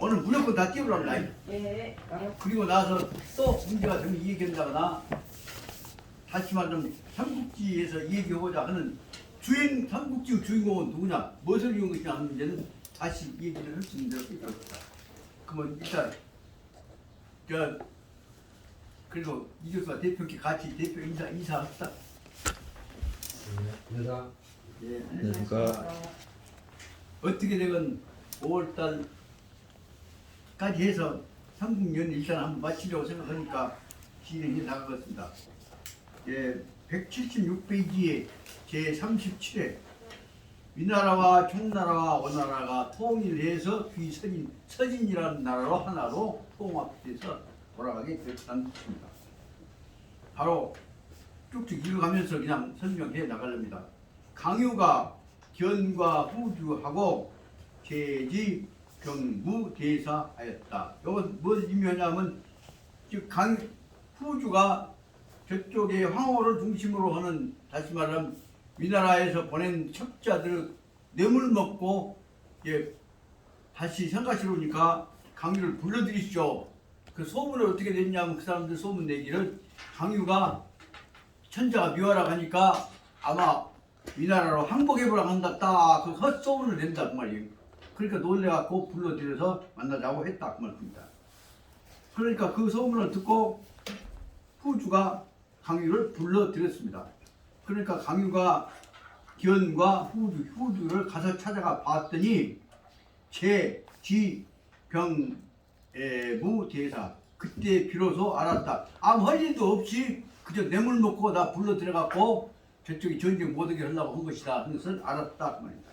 오늘 무조건 다 띄우랍니다. 예. 그리고 나서 또 문제가 되면 이 얘기한다거나 다시 말하면 삼국지에서 얘기하고자 하는 삼국지 주인공은 누구냐, 무엇을 이룬 것이냐 하는 문제는 다시 얘기를 할 수 있는 대로 있습니다. 그러면 일단 그리고 이 교수와 대표께 같이 대표 인사합시다. 네, 인사. 예, 안녕하십니까. 어떻게 되건 5월달까지 해서 삼국연 일단 한번 마치려고 생각하니까 진행해 나가겠습니다. 예, 176페이지에 제37회 위나라와 총나라와 원나라가 통일해서 서진이라는 나라로 하나로 통합돼서 돌아가게 됐다는 뜻입니다. 바로 쭉쭉 읽어가면서 그냥 설명해 나가렵니다. 강유가 견과 후주하고 제지 경무 대사하였다. 이건 뭘 의미하냐면 즉 후주가 저쪽에 황호를 중심으로 하는, 다시 말하면 위나라에서 보낸 첩자들 뇌물 먹고 다시 성가시로 오니까 강유를 불러들이시죠. 그 소문을 어떻게 됐냐면 그 사람들 소문 내기를 강유가 천자가 묘하라고 하니까 아마 위나라로 항복해보라고 한다, 딱 그 헛소문을 낸다 그 말이에요. 그러니까 놀래갖고 불러들여서 만나자고 했다 그 말입니다. 그러니까 그 소문을 듣고 후주가 강유를 불러들였습니다. 그러니까 강유가 견과 후주를 가서 찾아가 봤더니 제지병무 대사, 그때 비로소 알았다. 아무 할 일도 없이 그저 뇌물 먹고 나 불러들여갖고 저쪽이 전쟁 못하게 하려고 한 것이다 하는 것을 알았다 그 말입니다.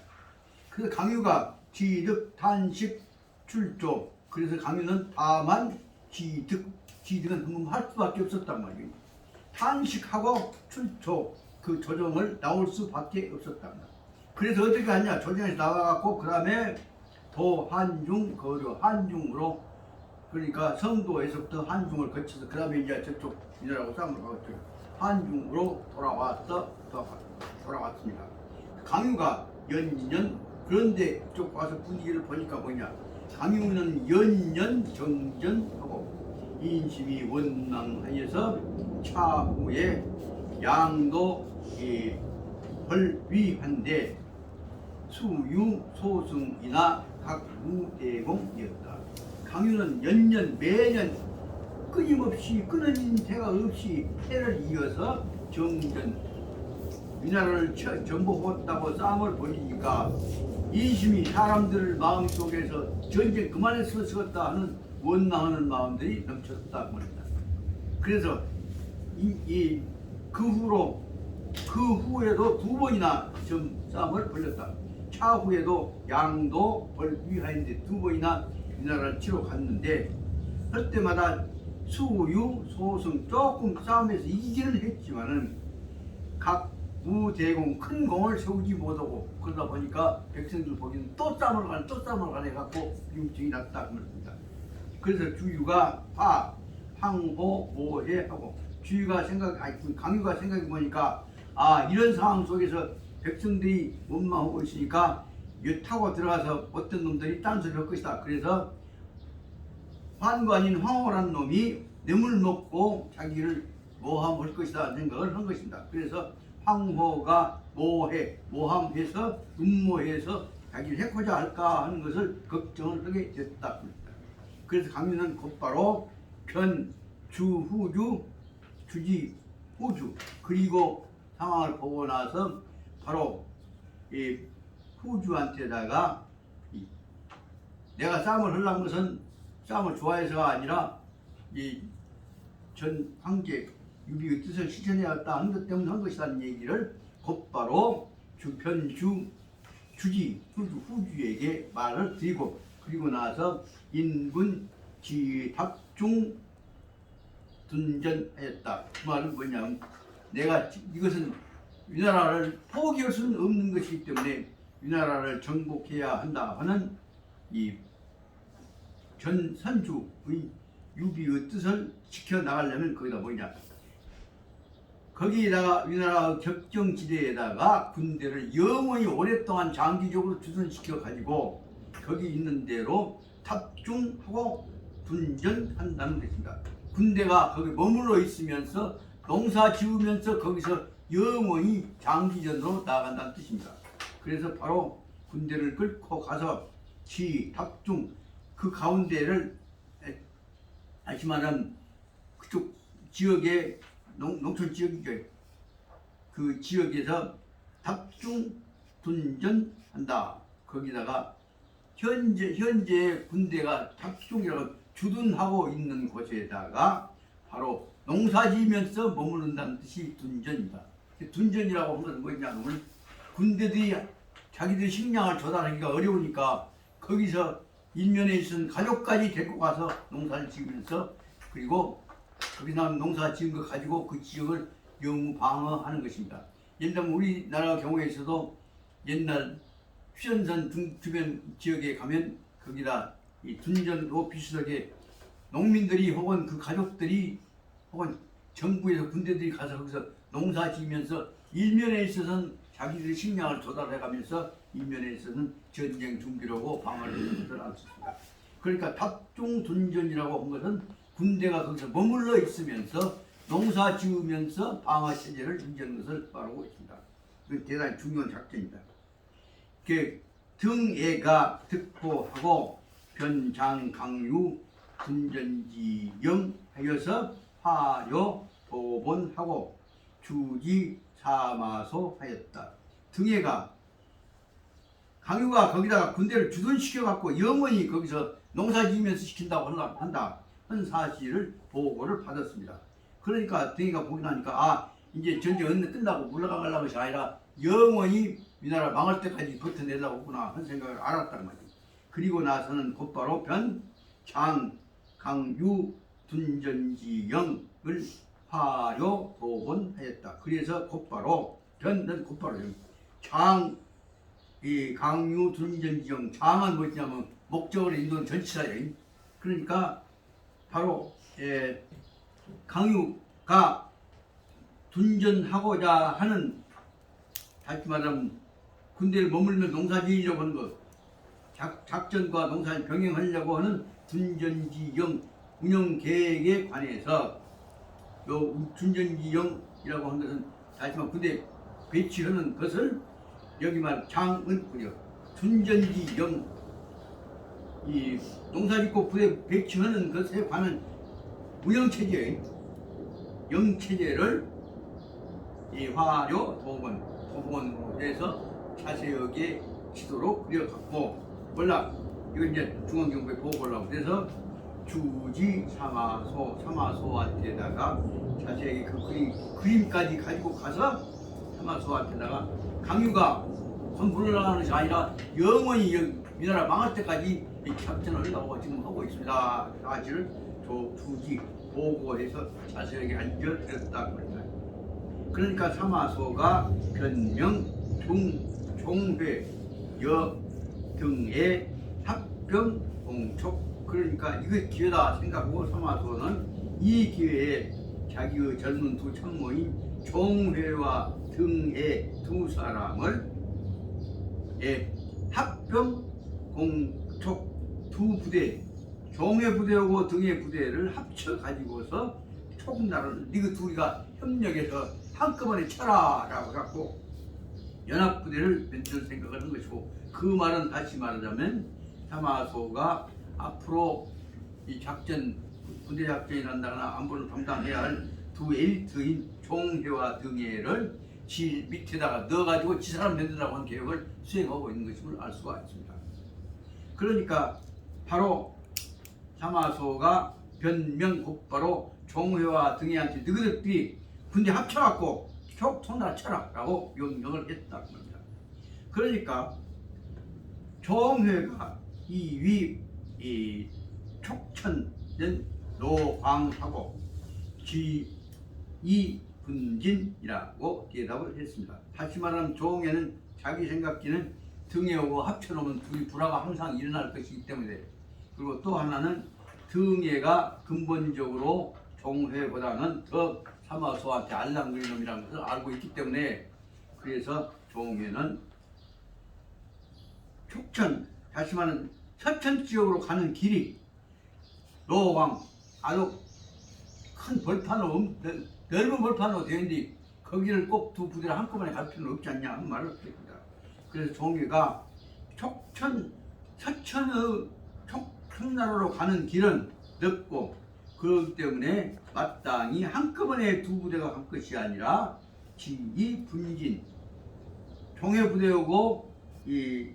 그래서 강유가 지득 탄식 출조, 그래서 강유는 다만 지득은 흥금할 수밖에 없었단 말이에요. 탄식하고 출조, 그 조정을 나올 수밖에 없었단 말이에요. 그래서 어떻게 하냐, 조정에서 나와갖고 그 다음에 도한중 거려, 한중으로, 그러니까 성도에서부터 한중을 거쳐서 그 다음에 이제 저쪽 이나라고 싸움을 가겠죠. 한중으로 돌아왔습니다. 강유가 연년, 그런데 쪽 와서 분위기를 보니까 뭐냐, 강유는 연년 정전하고 인심이 원망하여서 차후에 양도 벌위한데 수유 소승이나 각 무대공이었다. 강유는 연년 매년 끊임없이 끊어진 새가 없이 해를 이어서 정전, 위나라를 전복했다고 싸움을 벌이니까 인심이 사람들 마음속에서 전쟁 그만했으면 쓰겠다 하는 원망하는 마음들이 넘쳤다 말입니다. 그래서 그 후에도 두 번이나 싸움을 벌였다. 차후에도 양도 벌위하인데 두 번이나 위나라를 치러 갔는데 할 때마다 수유 소승 조금 싸움에서 이기는 했지만은 각 무대공 큰 공을 세우지 못하고, 그러다 보니까 백성들 보기는 또 싸움을 가네 갖고 비움증이 났다 그 말입니다. 그래서 주유가 황호 모해하고, 강유가 생각해 보니까 이런 상황 속에서 백성들이 원망하고 있으니까 타고 들어가서 어떤 놈들이 딴소리 할 것이다. 그래서 환관인 황호라는 놈이 뇌물 먹고 자기를 모함할 것이다 생각을 한 것입니다. 그래서 황호가 모함해서 음모해서 자기를 해코자 할까 하는 것을 걱정을 하게 됐다. 그래서 강유는 곧바로 후주 그리고 상황을 보고 나서 바로 이 후주한테다가 내가 싸움을 하려는 것은 싸움을 좋아해서가 아니라 이 전 황제 유비의 뜻을 실천해야 했다 하는 것 때문에 한 것이라는 얘기를 곧바로 후주에게 말을 드리고, 그리고 나서 인군 지탑중 둔전하였다. 그 말은 뭐냐면 내가 이것은 위나라를 포기할 수는 없는 것이기 때문에 위나라를 정복해야 한다 하는 이 전선주의 유비의 뜻을 지켜나가려면 거기다 뭐냐, 거기에다가 위나라 격정지대에다가 군대를 영원히 오랫동안 장기적으로 주둔시켜 가지고 거기 있는 대로 탑중하고 둔전한다는 것입니다. 군대가 거기 머물러 있으면서 농사 지으면서 거기서 영원히 장기전으로 나아간다는 뜻입니다. 그래서 바로 군대를 끌고 가서 탑중 그 가운데를 다시 말하면 그쪽 지역의 농촌 지역이죠. 그 지역에서 탑중 둔전한다. 거기다가 현재 군대가 탑중이라고 주둔하고 있는 곳에다가 바로 농사지으면서 머무른다는 뜻이 둔전이다. 둔전이라고 하는 것은 뭐냐면 군대들이 자기들 식량을 조달하기가 어려우니까 거기서 일면에 있는 가족까지 데리고 가서 농사를 지으면서 그리고 거기서 농사 지은 거 가지고 그 지역을 영구 방어하는 것입니다. 예를 들면 우리나라 경우에 있어도 옛날 휴전선 주변 지역에 가면 거기다 이 둔전도 비슷하게 농민들이 혹은 그 가족들이 혹은 정부에서 군대들이 가서 거기서 농사 지으면서 일면에 있어서는 자기들의 식량을 조달해가면서 일면에 있어서는 전쟁 준비라고 방어를 하는 것을 알 수 있습니다. 그러니까 탑중 둔전이라고 한 것은 군대가 거기서 머물러 있으면서 농사 지으면서 방어 체제를 유지하는 것을 말하고 있습니다. 그 대단히 중요한 작전입니다. 등애가 득보하고 변장 강유 둔전지영 하여서 화려 도본하고 주지 사마소 하였다. 등애가 강유가 거기다가 군대를 주둔시켜 갖고 영원히 거기서 농사지으면서 시킨다고 한다 한 사실을 보고를 받았습니다. 그러니까 등애가 보고 나니까 이제 전쟁 언제 끝나고 물러가려는 것이 아니라 영원히 우리나라 망할 때까지 버텨내려고 하구나 하는 생각을 알았단 말이에요. 그리고 나서는 곧바로 변장 강유 둔전지영을 화려 도본하였다. 그래서 곧바로 변은 곧바로 이 강유 둔전지영 장은 뭐냐면 목적을 인도는 전치사예요. 그러니까 바로 강유가 둔전하고자 하는 다시 말하면 군대를 머물면 농사지으려고 하는 것 작전과 농사를 병행하려고 하는 둔전지영 운영 계획에 관해서 요 둔전지영이라고 하는 것은 다시 말하면 군대 배치하는 것을 여기 말 장은군요. 둔전지영 이 농사짓고 부대 배치하는 것에 관한 운영체제 영체제를 이 화려 도본으로 해서 자세하게 지도로 그려갖고 몰라 이거 이제 중앙정부에 보고를 하고 그래서 주지 사마소한테다가 자세하게 그 그림까지 가지고 가서 사마소한테다가 강유가 전 물러나가는 것이 아니라 영원히 우리나라 망할 때까지 이 작전을 하고 지금 하고 있습니다. 사실을 주지 보고해서 자세하게 알려드렸다고 합니다. 그러니까 사마소가 변명 종회 여 등의 합병 공촉 그러니까 이거 기회다 생각하고 사마소는 이 기회에 자기의 젊은 두 참모인 종회와 등의 두 사람을 합병 공촉 두 부대 종회 부대하고 등의 부대를 합쳐 가지고서 총나라를 이거 둘이가 협력해서 한꺼번에 쳐라라고 갖고 연합부대를 만들 생각을 한 것이고 그 말은 다시 말하자면 사마소가 앞으로 이 작전 군대 작전이 난다거나 안보를 담당해야 할 두 엘리트인 종회와 등해를 지 밑에다가 넣어가지고 지 사람 만들라고 하는 계획을 수행하고 있는 것임을 알 수가 있습니다. 그러니까 바로 사마소가 변명 곧바로 종회와 등해한테 너희들끼리 군대 합쳐갖고 총나라 쳐라 라고 명령을 했다고 합니다. 그러니까 종회가 이 촉천은 노광하고 이분진이라고 대답을 했습니다. 다시 말하면 종회는 자기 생각지는 등해하고 합쳐놓으면 둘이 불화가 항상 일어날 것이기 때문에 그리고 또 하나는 등해가 근본적으로 종회보다는 더 사마소한테 알랑거리는 놈이라는 것을 알고 있기 때문에 그래서 종회는 촉천 다시 말하면 서천 지역으로 가는 길이 노왕 아주 큰 벌판으로 넓은 벌판으로 되는데 거기를 꼭 두 부대를 한꺼번에 갈 필요는 없지 않냐 하는 말을 했습니다. 그래서 종회가 서천의 촉천나라로 가는 길은 넓고 그렇기 때문에 마땅히 한꺼번에 두 부대가 갈 것이 아니라 지기 분진 종회 부대하고 이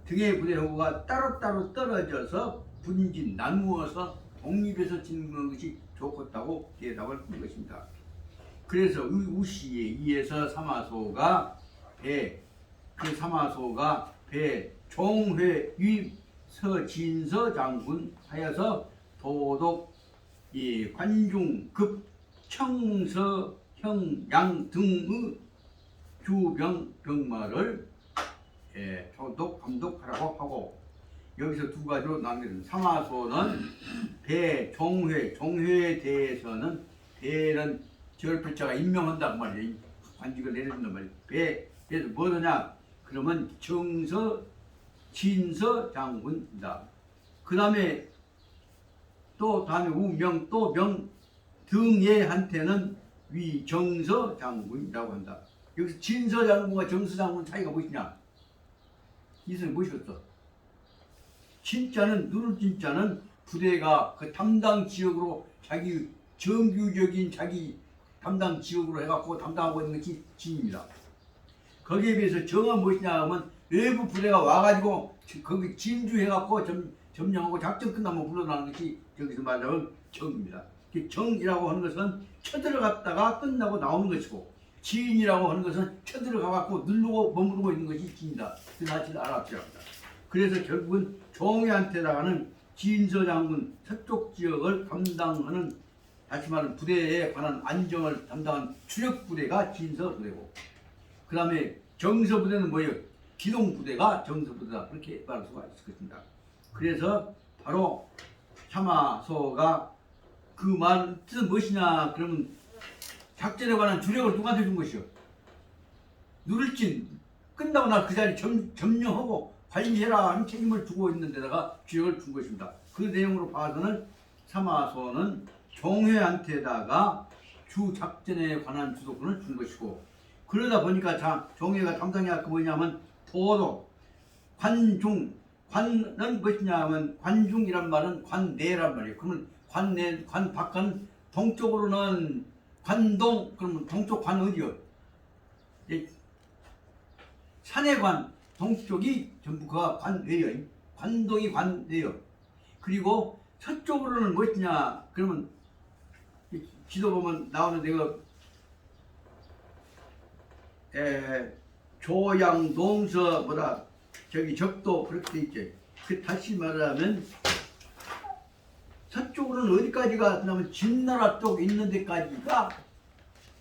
등의 부대하고가 따로따로 떨어져서 분진 나누어서 독립해서 짓는 것이 좋겠다고 대답을 한 것입니다. 그래서 우시에 의해서 사마소가 배 종회 서진서 장군 하여서 도독 관중 급 청서 형양 등의 주병 병마를 도독 감독하라고 하고 여기서 두 가지로 나누는 사마소는 종회에 대해서는 배는 지월필자가 임명한다고 말이에요. 관직을 내려준단 말이에요. 그래서 뭐더냐? 그러면 진서 장군이다. 그 다음에 우명 명 등의 한테는 위정서 장군이라고 한다. 여기서 진서 장군과 정서 장군 차이가 무엇이냐? 이것은 무엇이었어? 누를 진짜는 부대가 그 담당 지역으로 자기 정규적인 자기 담당 지역으로 해갖고 담당하고 있는 것이 진입니다. 거기에 비해서 정은 무엇이냐 하면 외부 부대가 와가지고 거기 진주해갖고 점령하고 작전 끝나면 물러나는 것이 여기서 말하는 정입니다. 정이라고 하는 것은 쳐들어갔다가 끝나고 나오는 것이고 진이라고 하는 것은 쳐들어가갖고 누르고 머무르고 있는 것이 진이다. 그 사실을 알아줘야 합니다. 그래서 결국은 종회한테다가는 진서 장군 서쪽 지역을 담당하는 다시 말하면 부대에 관한 안정을 담당한 주력 부대가 진서 부대고 그 다음에 정서 부대는 뭐예요? 기동 부대가 정서 부대다. 그렇게 말할 수가 있을 것입니다. 그래서 바로 사마소가 그 말 뜻은 무엇이냐 그러면 작전에 관한 주력을 누구한테 준 것이요? 누를진 끝나고 나 그 자리 점령하고 관리해라 하는 책임을 주고 있는 데다가 주력을 준 것입니다. 그 내용으로 봐서는 사마소는 종회한테다가 주 작전에 관한 주도권을 준 것이고 그러다 보니까 종회가 담당해야 그 뭐냐면 도도 관중 관은 무엇이냐면 관중이란 말은 관내란 말이에요. 그러면 관내 관 밖은 동쪽으로는 관동 그러면 동쪽 관 어디요? 산해관 동쪽이 전부 그가 관내요. 관동이 관내요. 그리고 서쪽으로는 무엇이냐 그러면 지도 보면 나오는데 조양동서 저기 적도 그렇게 돼 있죠. 그 다시 말하면 서쪽으로는 어디까지가 그러면 진나라 쪽 있는 데까지가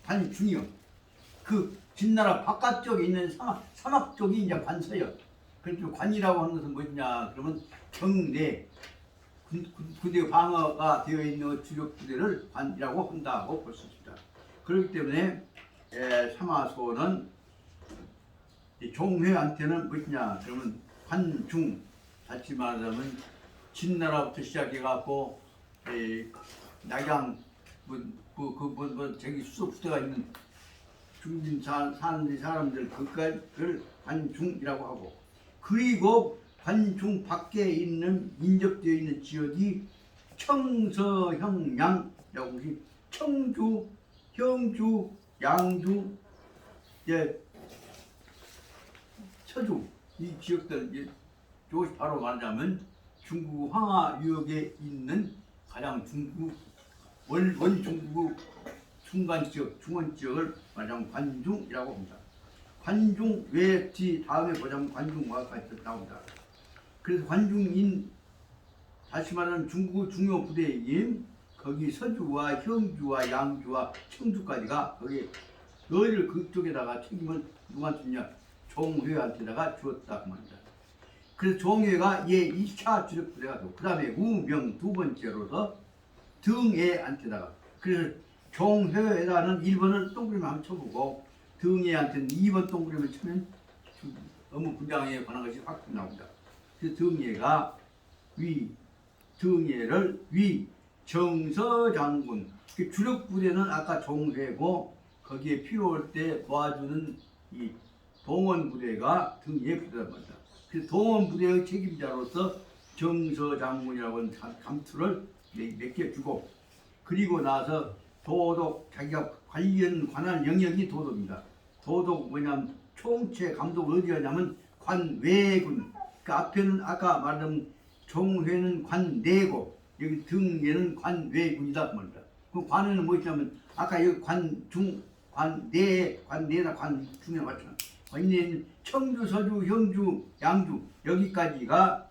관중이요. 그 진나라 바깥쪽에 있는 사막 쪽이 이제 관서요. 그래서 관이라고 하는 것은 뭐냐 그러면 경내 군대 방어가 되어 있는 주력 부대를 관이라고 한다고 볼 수 있습니다. 그렇기 때문에 사마소는 종회한테는 무엇이냐 그러면 관중 다시 말하자면 진나라부터 시작해갖고 낙양 저기 수소 부대가 있는 중진 사는 사람들 그걸 관중이라고 하고 그리고 관중 밖에 있는 인접되어 있는 지역이 청서형양이라고 하시 청주, 형주, 양주, 서주 이 지역들 이것이 바로 말하자면 중국 황하 유역에 있는 가장 원중국 중간 지역, 중원 지역을 말하자면 관중이라고 합니다. 관중 외 뒤 다음에 보자면 관중과까지 나옵니다. 그래서 관중인 다시 말하면 중국 중요 부대인 거기 서주와 형주와 양주와 청주까지가 거기 너희를 그쪽에다가 책임을 누구한테 주냐 종회한테다가 주었다고 합니다. 그래서 종회가 2차 주력 부대가 되고 그 다음에 우명 두 번째로서 등애한테다가 그래서 종회에다는 1번을 동그라미 한번 쳐보고 등애한테는 2번 동그라미 치면 업무 분장에 관한 것이 확 나옵니다. 그 등예가 등예를 정서장군. 그 주력 부대는 아까 종회고 거기에 필요할 때 도와주는 이 동원 부대가 등예 부대란 말이다. 그 동원 부대의 책임자로서 정서장군이라고 하는 감투를 몇 개 주고, 그리고 나서 도독, 자기가 관할 영역이 도독입니다. 도독 뭐냐면 총체 감독 어디 하냐면 관외군. 그 앞에는 아까 말한 종회는 관내고 여기 등예는 관외군이다 그 말이다. 그 관에는 뭐냐면 아까 여기 관내나 관중에 맞잖아. 관내는 청주, 서주, 형주, 양주 여기까지가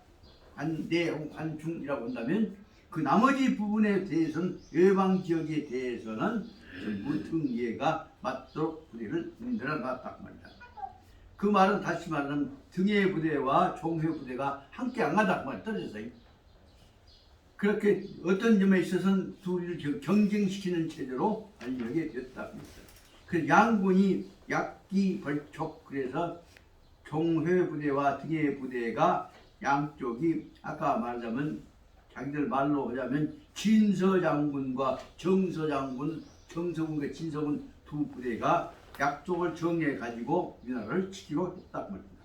관내하고 관중이라고 한다면 그 나머지 부분에 대해서는 외방 지역에 대해서는 전부 등예가 맞도록 부대를 만들어 놨다 말이다. 그 말은 다시 말하면 등예 부대와 종회 부대가 함께 안 가다 말이 떨어졌어요. 그렇게 어떤 점에 있어서는 둘을 경쟁시키는 체제로 알려게 됐다. 그 양군이 약기 벌촉, 그래서 종회 부대와 등예 부대가 양쪽이 아까 말하자면 자기들 말로 하자면 진서장군과 정서장군, 정서군과 진서군 두 부대가 약속을 정해 가지고 위나라를 치기로 했다 말입니다.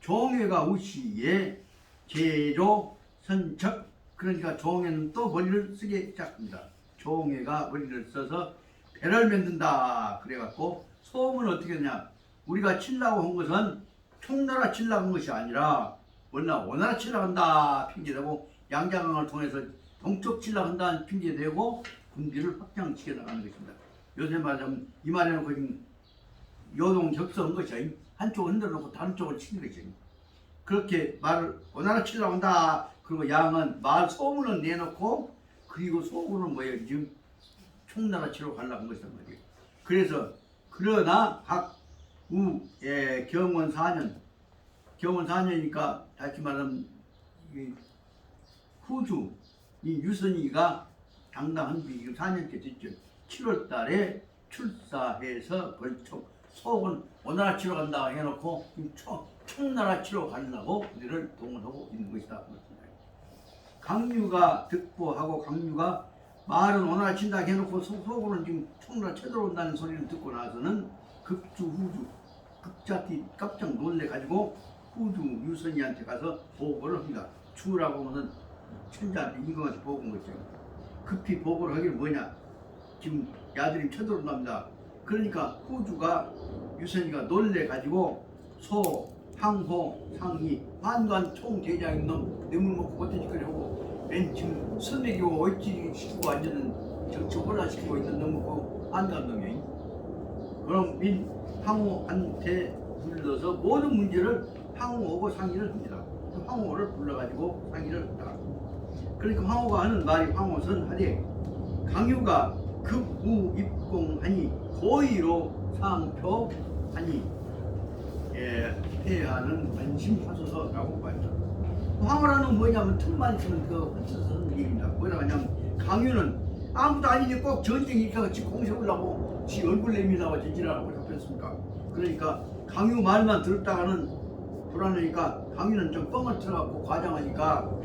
종회가 우시에 제조 선척, 그러니까 종회는 또 머리를 쓰기 시작합니다. 종회가 머리를 써서 배를 만든다 그래갖고 소음은 어떻게 했냐, 우리가 치려고 한 것은 총나라 치려고 한 것이 아니라 원나라 치려고 한다 핑계대고 양자강을 통해서 동쪽 치려고 한다는 핑계대고 군비를 확장시켜 나가는 것입니다. 요새 말하자면 이 말해놓고 지금 요동적서한 것이 한쪽을 흔들어놓고 다른 쪽을 치는 것이, 그렇게 말을 원나라 치려고 한다. 그리고 양은 말 소문을 내놓고 그리고 속으로는 뭐예요? 지금 총나라 치러 가려고 한 것이란 말이에요. 그래서 그러나 경원 4년이니까 다시 말하면 후주 이 유선이가 당당한 지 4년째 됐죠. 7월 달에 출사해서 벌촉 속은 오나라 치러 간다 해놓고 총나라 치러 가려고 우리를 동원하고 있는 것이다. 강유가 듣고 하고 강유가 말은 오나라 친다 해놓고 속으로는 지금 총나라 쳐들어온다는 소리를 듣고 나서는 극주 후주 극자티 깜짝 놀래가지고 후주 유선이한테 가서 보고를 합니다. 주라고 하면 천자한테 임금한테 보고한 거죠. 급히 보고를 하기를 뭐냐, 지금 야들이 쳐들어온답니다. 그러니까 후주가 유선이가 놀래가지고 소, 항호, 상이 환관 총대장인 놈 뇌물 먹고 못해지거리 하고 맨 지금 선배기고 어찌 시키고 앉는 정치 혼란시키고 있는 놈 먹고 환관 놈이, 그럼 민 항호한테 불러서 모든 문제를 항호하고 상의를 합니다. 황호를 불러가지고 상의를 한다. 그러니까 황호가 하는 말이 황호선 하되 강유가 급우 입공하니 고의로 상표하니 폐하는 관심하소서라고 말했죠. 황호라는 뭐냐면 틈만 있으면 그 흩어서는 얘기입니다. 뭐라고 하냐면 강유는 아무도 아니니 꼭 전쟁이 일어나서 공세하려고 지 얼굴 내밀라고 전진하라고 답했습니까? 그러니까 강유 말만 들었다가는 불안하니까 강유는 좀 뻥을 틀어갖고 과장하니까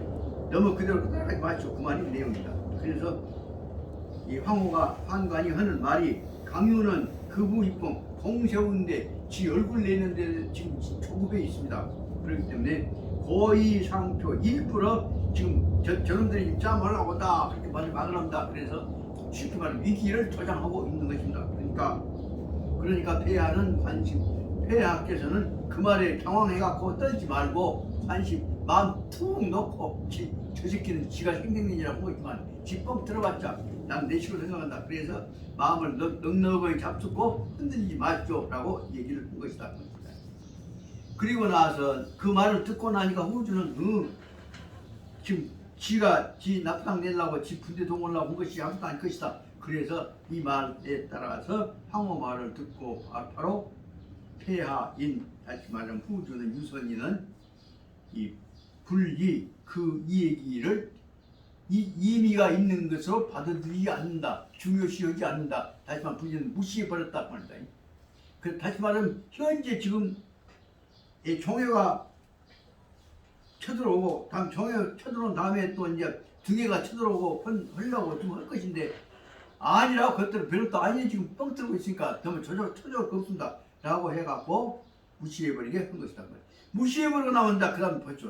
너무 그대로 따라가지 마시오. 그 말이 내용입니다. 그래서 이 황호가 환관이 하는 말이 강유는 급우 입공 공세우는데 지 얼굴 내는데 지금 초급에 있습니다. 그렇기 때문에 고의 상표 일부러 지금 저놈들이 짬하려고 한다 그렇게 말을 합니다. 그래서 쉽게 말하면 위기를 조장하고 있는 것입니다. 그러니까 폐하는 관심, 폐하께서는 그 말에 당황해갖고 떨지 말고 관심 마음 툭 놓고 저 새끼는 지가 생생년이라고 하지만 지뻥 들어봤자 난 내 식으로 생각한다. 그래서 마음을 넉넉하게 잡수고 흔들리지 마시오 라고 얘기를 한 것이다. 그리고 나서 그 말을 듣고 나니까 후주는 지금 지가 지 납상 내려고 지 군대 동원하려고 한 것이 아무것도 아닐 것이다. 그래서 이 말에 따라서 황호 말을 듣고 바로 폐하인, 다시 말하면 후주는 유선이는 이 불리 그 이 얘기를 의미가 있는 것으로 받아들이지 않는다. 중요시하지 않는다. 다시 말하면 불리는 무시해버렸다 말이다. 다시 말하면 현재 지금 종회가 쳐들어오고 다음 정해 쳐들어온 다음에 또 이제 등해가 쳐들어오고 하려고 좀 할 것인데 아니라고 그것들은 별것도 아니 지금 뻥 뚫고 있으니까 너무 쳐줄 거 없습니다 라고 해갖고 무시해버리게 한 것이다. 무시해버리고 나온다. 그 다음 벌써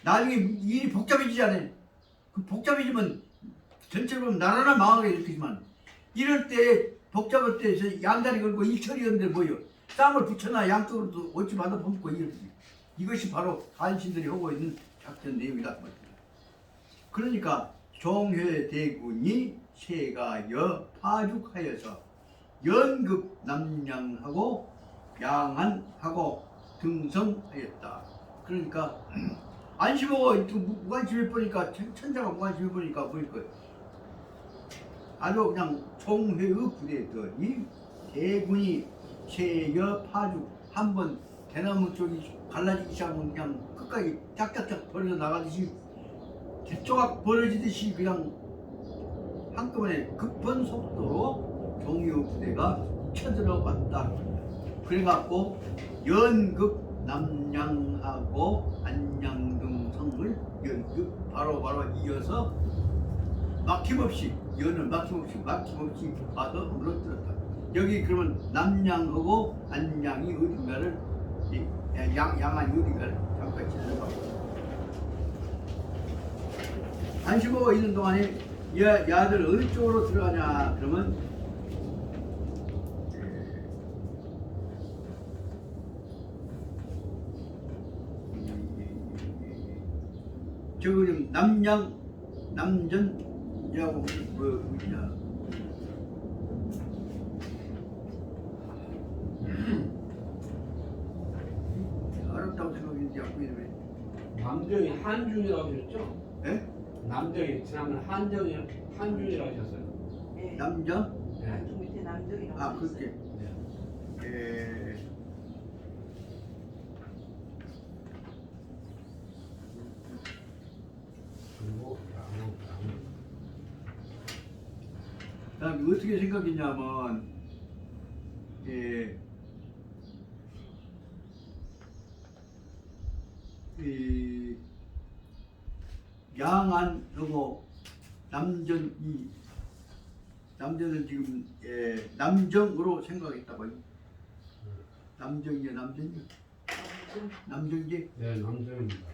나중에 일이 복잡해지지 않아요. 그 복잡해지면 전체로 나라나 망하게 일으키지만 이럴 때 복잡할 때 양다리 걸고 일처리 하는데 뭐요? 쌈을 붙여놔 양쪽으로 또 어찌 받아 품고 이것이 바로 간신들이 하고 있는 작전 내용이다. 그러니까 종회대군이 세가여 파죽하여서 연극 남양하고 양안하고 등성하였다. 그러니까 안심하고 무관심해 보니까 천자가 무관심해 보니까 보일 거예요. 아주 그냥 총회의 부대더니 대군이 세여 파죽 한번 대나무 쪽이 갈라지기 시작하면 그냥 끝까지 짝짝짝 벌어져 나가듯이 대조각 벌어지듯이 그냥 한꺼번에 급한 속도로 종유 부대가 쳐들어왔다. 그래갖고 연극 남양하고 안양등성을 연극 바로 이어서 막힘없이 연을 막힘없이 봐서 물어들었다. 여기 그러면 남양하고 안양이 어딘가를 양안이 어딘가를 잠깐 찾아봐. 안심하고 있는 동안에 야들 어느 쪽으로 들어가냐 그러면 저거 지금 남전이라고 뭐냐 어렵다고 생각했는데 자꾸 이러면 남정이 한중이라고 하셨죠? 예? 남정이 지난번 한중이라고 하셨어요. 네. 남전? 네. 좀 밑에 남정이라고 아 있어요. 그렇게 네. 그리고 그다음에 어떻게 생각했냐면 이 양안하고 남전이 남전은 지금 남정으로 생각했다고요. 남정이야 남전이야 남정이. 네, 남정입니다.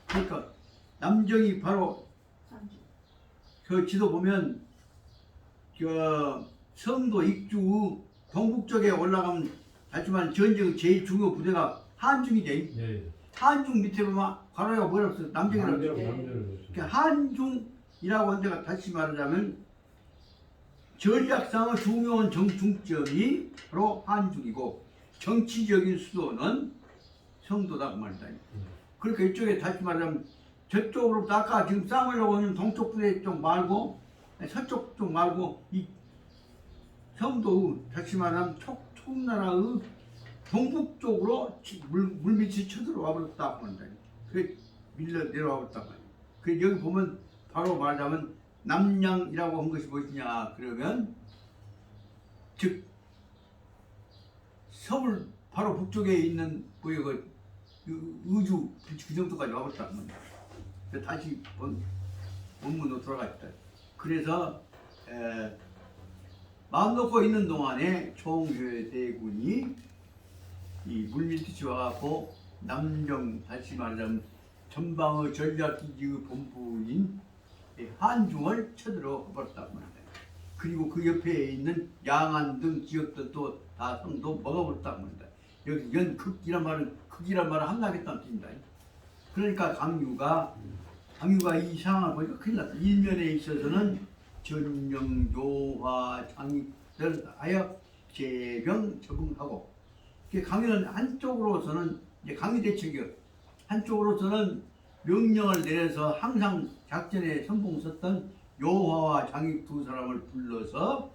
그러니까 남정이 바로 삼주. 그 지도 보면 저 성도 익주 동북쪽에 올라가면 하지만 전쟁 제일 중요 부대가 한중이 돼. 네. 한중 밑에 보면 괄호가 뭐라고 써? 남정이라고. 남정. 그러니까 한중이라고 한 데가 다시 말하자면 전략상의 중요한 중점이 바로 한중이고 정치적인 수도는 성도다 그 말이다. 그러니까 이쪽에 다시 말하자면 저쪽으로부터 아까 지금 싸우려고 하는 동쪽 부대 쪽 말고 서쪽 쪽 말고 이 성도의 다시 말하면 총나라의 동북 쪽으로 물밑이 쳐들어와 버렸다 한다. 그래 밀려 내려와 버렸단 말이야. 그 여기 보면 바로 말하자면 남양이라고 한 것이 무엇이냐 그러면 즉 서울 바로 북쪽에 있는 그 의주 그 정도까지 와버렸단 말이야. 다시 원문으로 돌아갔다. 그래서 마음 놓고 있는 동안에 총회대군이 이 물밀듯이 와갖고 남정 다시 말하자면 전방의 전략기지의 본부인 한중을 쳐들어 버렸단 말이야. 그리고 그 옆에 있는 양안 등 지역들도 다 성도 먹어버렸단 말이야. 여기 연극이란 말은 극이란 말은 함락했다는 뜻입니다. 그러니까 강유가 이 상황을 보니까 큰일 났다. 일면에 있어서는 전령조화 장익을 하여 제병 적응하고 강유는 한쪽으로서는 이제 강유 대책이요. 한쪽으로서는 명령을 내려서 항상 작전에 선봉 섰던 요화와 장익 두 사람을 불러서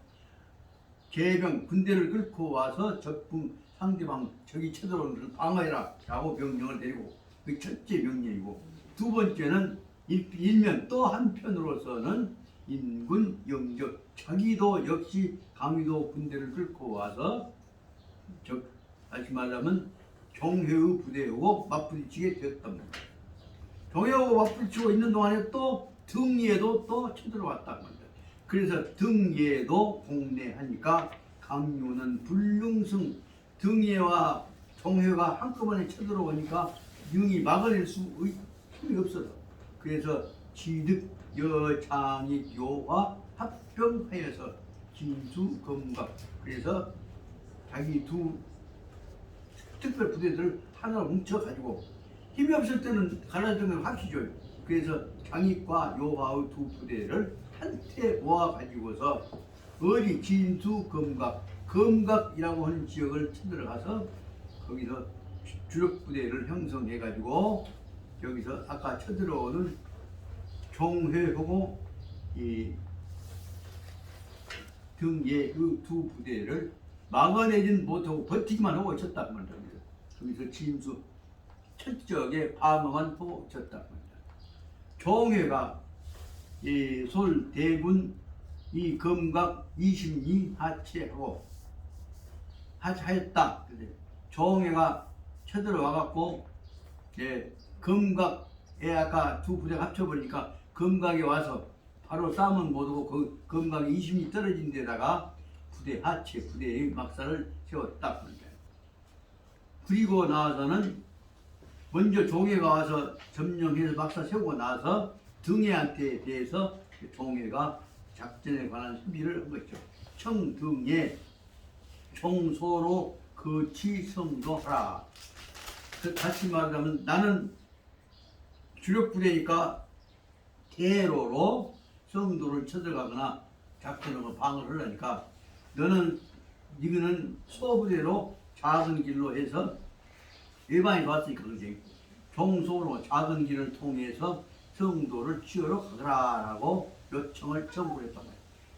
제병 군대를 끌고 와서 적군 상대방 적이 쳐들어오는 것을 방어해라 라고 명령을 내리고 그 첫째 명령이고 두 번째는 일면 또 한편으로서는 인군 영적 자기도 역시 강유도 군대를 끌고 와서 다시 말하면 종회의 부대하고 맞부딪히게 되었답니다. 종혁하고 맞붙이고 있는 동안에 또 등예도 또 쳐들어왔단 말이야. 그래서 등예도 공내하니까 강유는 불능승, 등예와 종혁가 한꺼번에 쳐들어오니까 능이 막아낼 수 힘이 없어서 그래서 지득 여창이 요와 합병하여서 진수검각 그래서 자기 두 특별 부대들을 하나로 뭉쳐가지고 힘이 없을 때는 갈라지면 합치죠. 그래서 장익과 요하의 두 부대를 한테 모아가지고서 어디 진수검각 검각이라고 하는 지역을 쳐들어가서 거기서 주력 부대를 형성해가지고 여기서 아까 쳐들어오는 종회하고 이 등의 그 두 부대를 막아내진 못하고 버티기만 하고 있었단 말입니다. 거기서 진수 철저하게 방어만 하고 있었단 말입니다. 종회가 이 솔 대군 이 검각 20리 하체하고 하였다. 종회가 쳐들어와갖고 검각에 아까 두 부대가 합쳐버리니까 검각에 와서 바로 싸움은 못하고 그 검각이 20리 떨어진 데다가 부대 하체 부대의 막사를 세웠다. 그리고 나서는 먼저 종회가 와서 점령해서 막사 세우고 나서 등예한테 대해서 종회가 작전에 관한 협의를 한 것이죠. 청등예 총소로 거치성도 하라. 다시 말하자면 나는 주력 부대니까 대로로 성도를 쳐들어가거나 작전으로 방어를 하려니까 이거는 소부대로 작은 길로 해서 일반이 왔으니까 그러지. 종소로 작은 길을 통해서 성도를 치우러 가거라라고 요청을 전부를 했단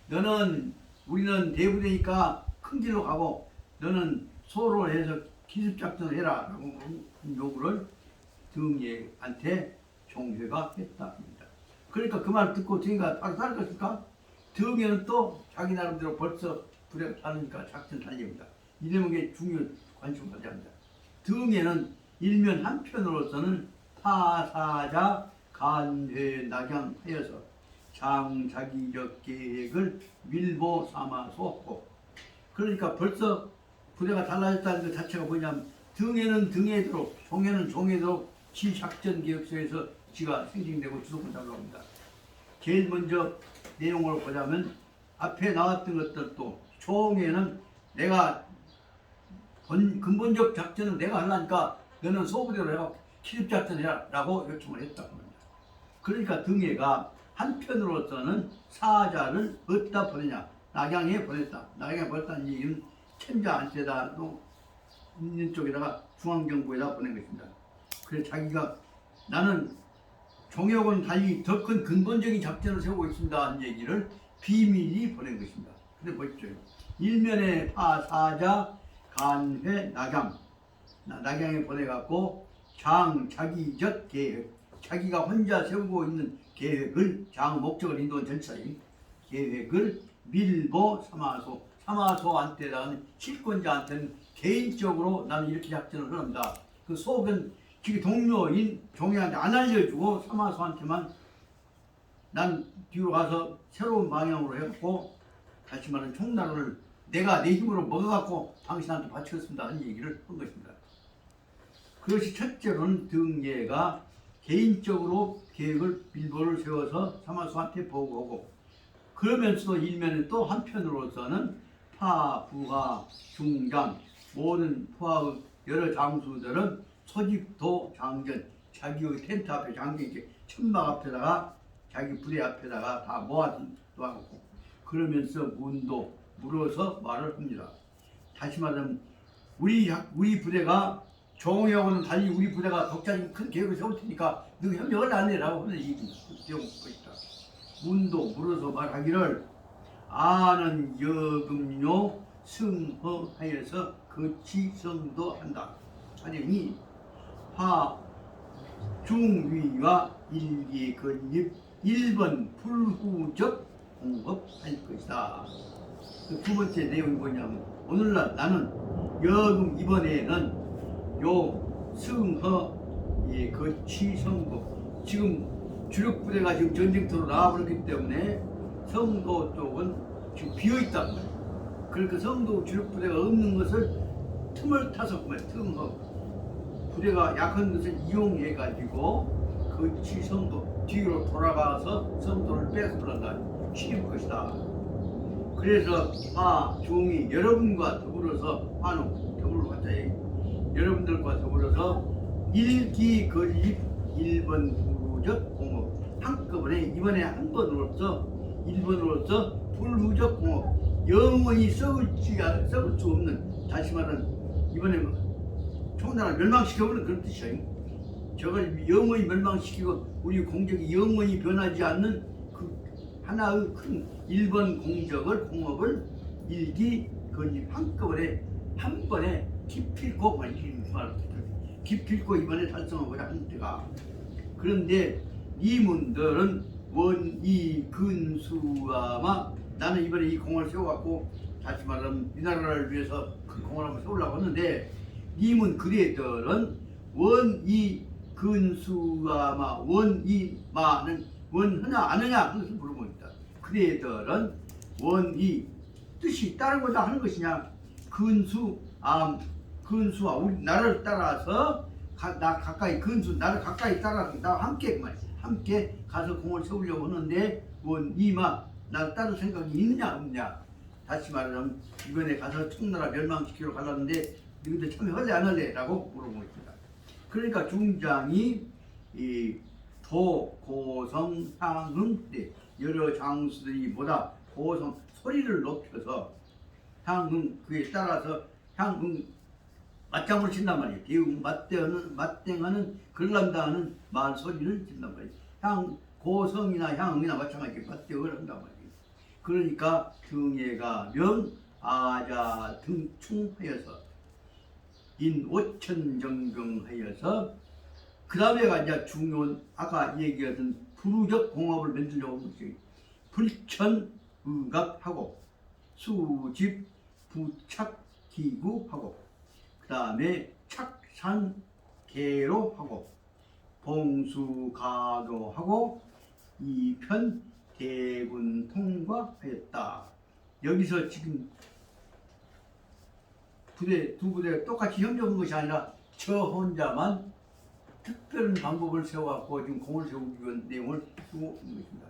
말이야. 우리는 대부대니까 큰 길로 가고 너는 소로 해서 기습작전을 해라 라고 요구를 등예한테 종회가 했답니다. 그러니까 그 말 듣고 등예가 바로 살 것일까? 등예는 또 자기 나름대로 벌써 부대가 다르니까 작전 달립니다. 이러면 게 중요한 관심을 가져야 합니다. 등예는 일면 한편으로서는 파사자 간회 낙양하여서 장자기적 계획을 밀보 삼아서 그러니까 벌써 부대가 달라졌다는 것 자체가 뭐냐면 등에는 등에대로 종에는 종에대로 지 작전 계획서에서 지가 생성되고 주도권 잡으려고 합니다. 제일 먼저 내용을 보자면 앞에 나왔던 것들도 종에는 내가 근본적 작전은 내가 하려니까 너는 소부대로 해가 기습작전 해라 라고 요청을 했다고 합니다. 그러니까 등에가 한편으로서는 사자를 어디다 보내냐 낙양에 보냈다. 낙양에 보냈다는 얘기는 천자한테다 있는 쪽에다가 중앙정부에다 보낸 것입니다. 그래서 자기가 나는 종혁은 달리 더 큰 근본적인 작전을 세우고 있습니다 하는 얘기를 비밀리 보낸 것입니다. 근데 보십시오. 일면에 파사자 간회 낙양에 보내갖고 장자기적 계획 자기가 혼자 세우고 있는 계획을 목적을 인도한 절차인 계획을 밀보 사마소한테는 실권자한테는 개인적으로 나는 이렇게 작전을 합니다. 그 속은 지금 동료인 종회한테 안 알려주고 사마소한테만 난 뒤로 가서 새로운 방향으로 해갖고 다시 말하는 총나라를 내가 내 힘으로 먹어갖고 당신한테 바치겠습니다 하는 얘기를 한 것입니다. 그것이 첫째로는 등예가 개인적으로 계획을 밀보를 세워서 사마소한테 보고하고 그러면서도 일면에 또 한편으로서는 파, 부하, 중장 모든 부하의 여러 장수들은 소집도 장전 자기의 텐트 앞에 장전 이렇게 천막 앞에다가 자기 부대 앞에다가 다 모아놓고 그러면서 물어서 말을 합니다. 다시 말하면 우리 부대가 종혁은 달리 우리 부대가 독자적인 큰 계획을 세울 테니까 너 협력을 안 해라고 하는 얘기입니다. 물어서 말하기를 아는 여금요 승허하여서 거치성도 한다. 하니 하 중위와 일기 건립 1번 불후적 공업할 것이다. 두 번째 내용이 뭐냐면 오늘날 나는 여금 이번에는 요 승허 거치성도 지금 주력 부대가 지금 전쟁터로 나와버렸기 때문에 성도 쪽은 지금 비어 있단 말이에요. 그러니까 성도 주력 부대가 없는 것을 틈을 타서 그만 틈을 부대가 약한 것을 이용해 가지고 그 지성도 뒤로 돌아가서 성도를 뺏어버린다 치는 것이다. 그래서 종이 여러분과 더불어서 더불어 왔자에 여러분들과 더불어서 일기 건립 1번 부르적 공업 한꺼번에 이번에 한 번으로서 1번으로서 불후적 공업 영원히 썩을 수 없는 다시 말하는 이번에 총나라 멸망시켜버리는 그런 뜻이에요. 저걸 영원히 멸망시키고 우리 공적이 영원히 변하지 않는 그 하나의 큰 1번 공업을 일기 건립 한꺼번에 한 번에 기필코 기필코 이번에 달성하고자 하는 때가 그런데 이문들은 원이 근수아마 나는 이번에 이 공을 세워갖고 다시 말하면 이 나라를 위해서 그 공을 한번 세우려고 했는데 이문 그대들은 원이 근수아마 원이마는 원하냐 아느냐 그것을 물어보고 있다. 그대들은 원이 뜻이 따르고자 하는 것이냐 근수와 우리 나를 따라서 나 가까이 나를 가까이 따라서 나와 함께 함께 가서 공을 세우려고 하는데 원이마 나를 따를 생각이 있느냐 없느냐 다시 말하면 이번에 가서 청나라 멸망시키러 가려는데 너희들 참여할래 안 할래? 라고 물어보고 있습니다. 그러니까 중장이 이 고성 향흥 여러 장수들이 보다 고성 소리를 높여서 향흥 그에 따라서 향흥 맞장구를 친단 말이에요. 대웅 맞대하는 그럴란다 하는 말 소리를 친단 말이에요. 고성이나 향흥이나 마찬가지로 맞대을 한단 말이에요. 그러니까 등예가 명아자 등충하여서 인오천정병하여서 그 다음에가 이제 중요한 아까 얘기하던 부르적 공업을 만들려고 하는 것이 불천의갑하고 수집 부착기구하고 그 다음에 착산계로하고 봉수가도하고 이편 대군 통과하였다. 여기서 지금 두 부대가 똑같이 협력한 것이 아니라 저 혼자만 특별한 방법을 세워갖고 지금 공을 세우기 위한 내용을 쓰고 있는 것입니다.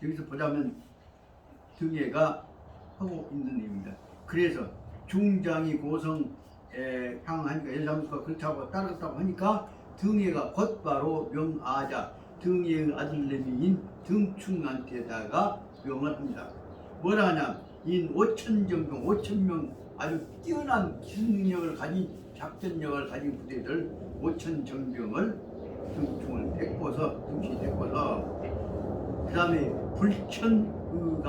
여기서 보자면 등예가 하고 있는 내용입니다. 그래서 중장이 고성 향하니까 열상수가 그렇다고 따르겠다고 하니까 등예가 곧바로 명아자 등예의 아들내미인 등충한테다가 명을 합니다. 뭐라 하냐 인 5천정병 5천명 아주 뛰어난 기술력을 가진 작전력을 가진 부대들 5천정병을 등충을 데리고서 그 다음에 불천의갑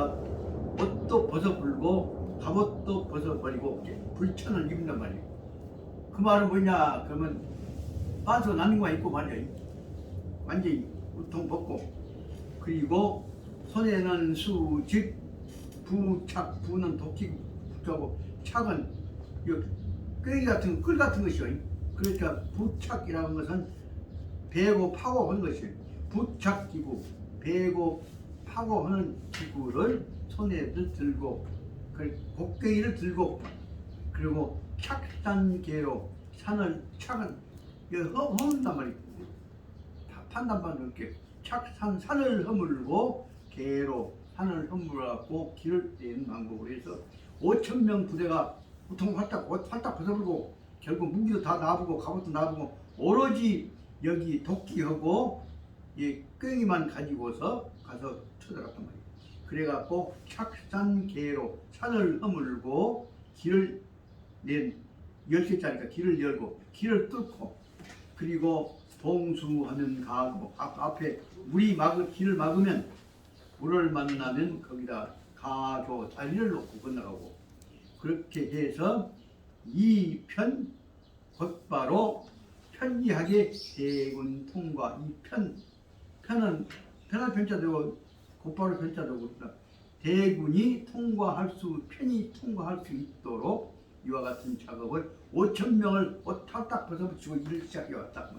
옷도 벗어불고 갑옷도 벗어버리고 불천을 입는단 말이에요. 그 말은 뭐냐 그러면 빠져 나는 거 입고 말이야. 완전히 우통 벗고 그리고 손에는 수직 부착 부는 도끼 붙하고 착은 꾀기 같은 끌 같은 것이요. 그러니까 부착이라는 것은 베고 파고 하는 것이에요. 부착기구 베고 파고 하는 기구를 손에 들고 곡괭이를 들고 그리고 착산계로 산을 착은 허문단 말이에요. 판단반 이렇게 산을 허물고 계로 산을 허물어갖고 길을 떼는 방법으로 해서 5천명 부대가 보통 활딱 벗어버리고 결국 무기도 다 놔두고 갑옷도 놔두고 오로지 여기 도끼하고 꾀기만 가지고서 가서 쳐들어갔단 말이에요. 그래갖고 착산계로 산을 허물고 길을 낸 10개짜리가 길을 열고 길을 뚫고 그리고 봉수하면 가고 앞에 길을 막으면 물을 만나면 거기다 가조 다리를 놓고 건너가고 그렇게 해서 이편 곧바로 편리하게 대군 통과 편은 편한 편자되고 곧바로 편자되고 대군이 편히 통과할 수 있도록 이와 같은 작업을 5천명을 탈딱 벗어붙이고 일을 시작해 왔다.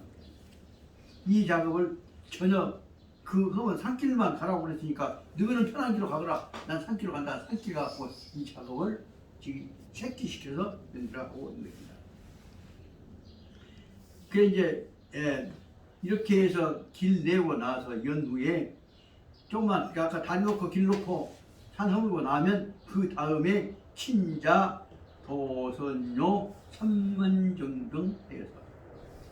이 작업을 전혀 그 험은 산길만 가라고 그랬으니까 너희는 편한 길로 가거라. 난 산길로 간다. 산길 갖고 이 작업을 지금 새끼시켜서 연주하고 있는 겁니다. 그 이제 이렇게 해서 길 내고 나서 연후에 조금만 아까 다리 놓고 길 놓고 산 허물고 나면 그 다음에 친자 도선요 삼만정병 해서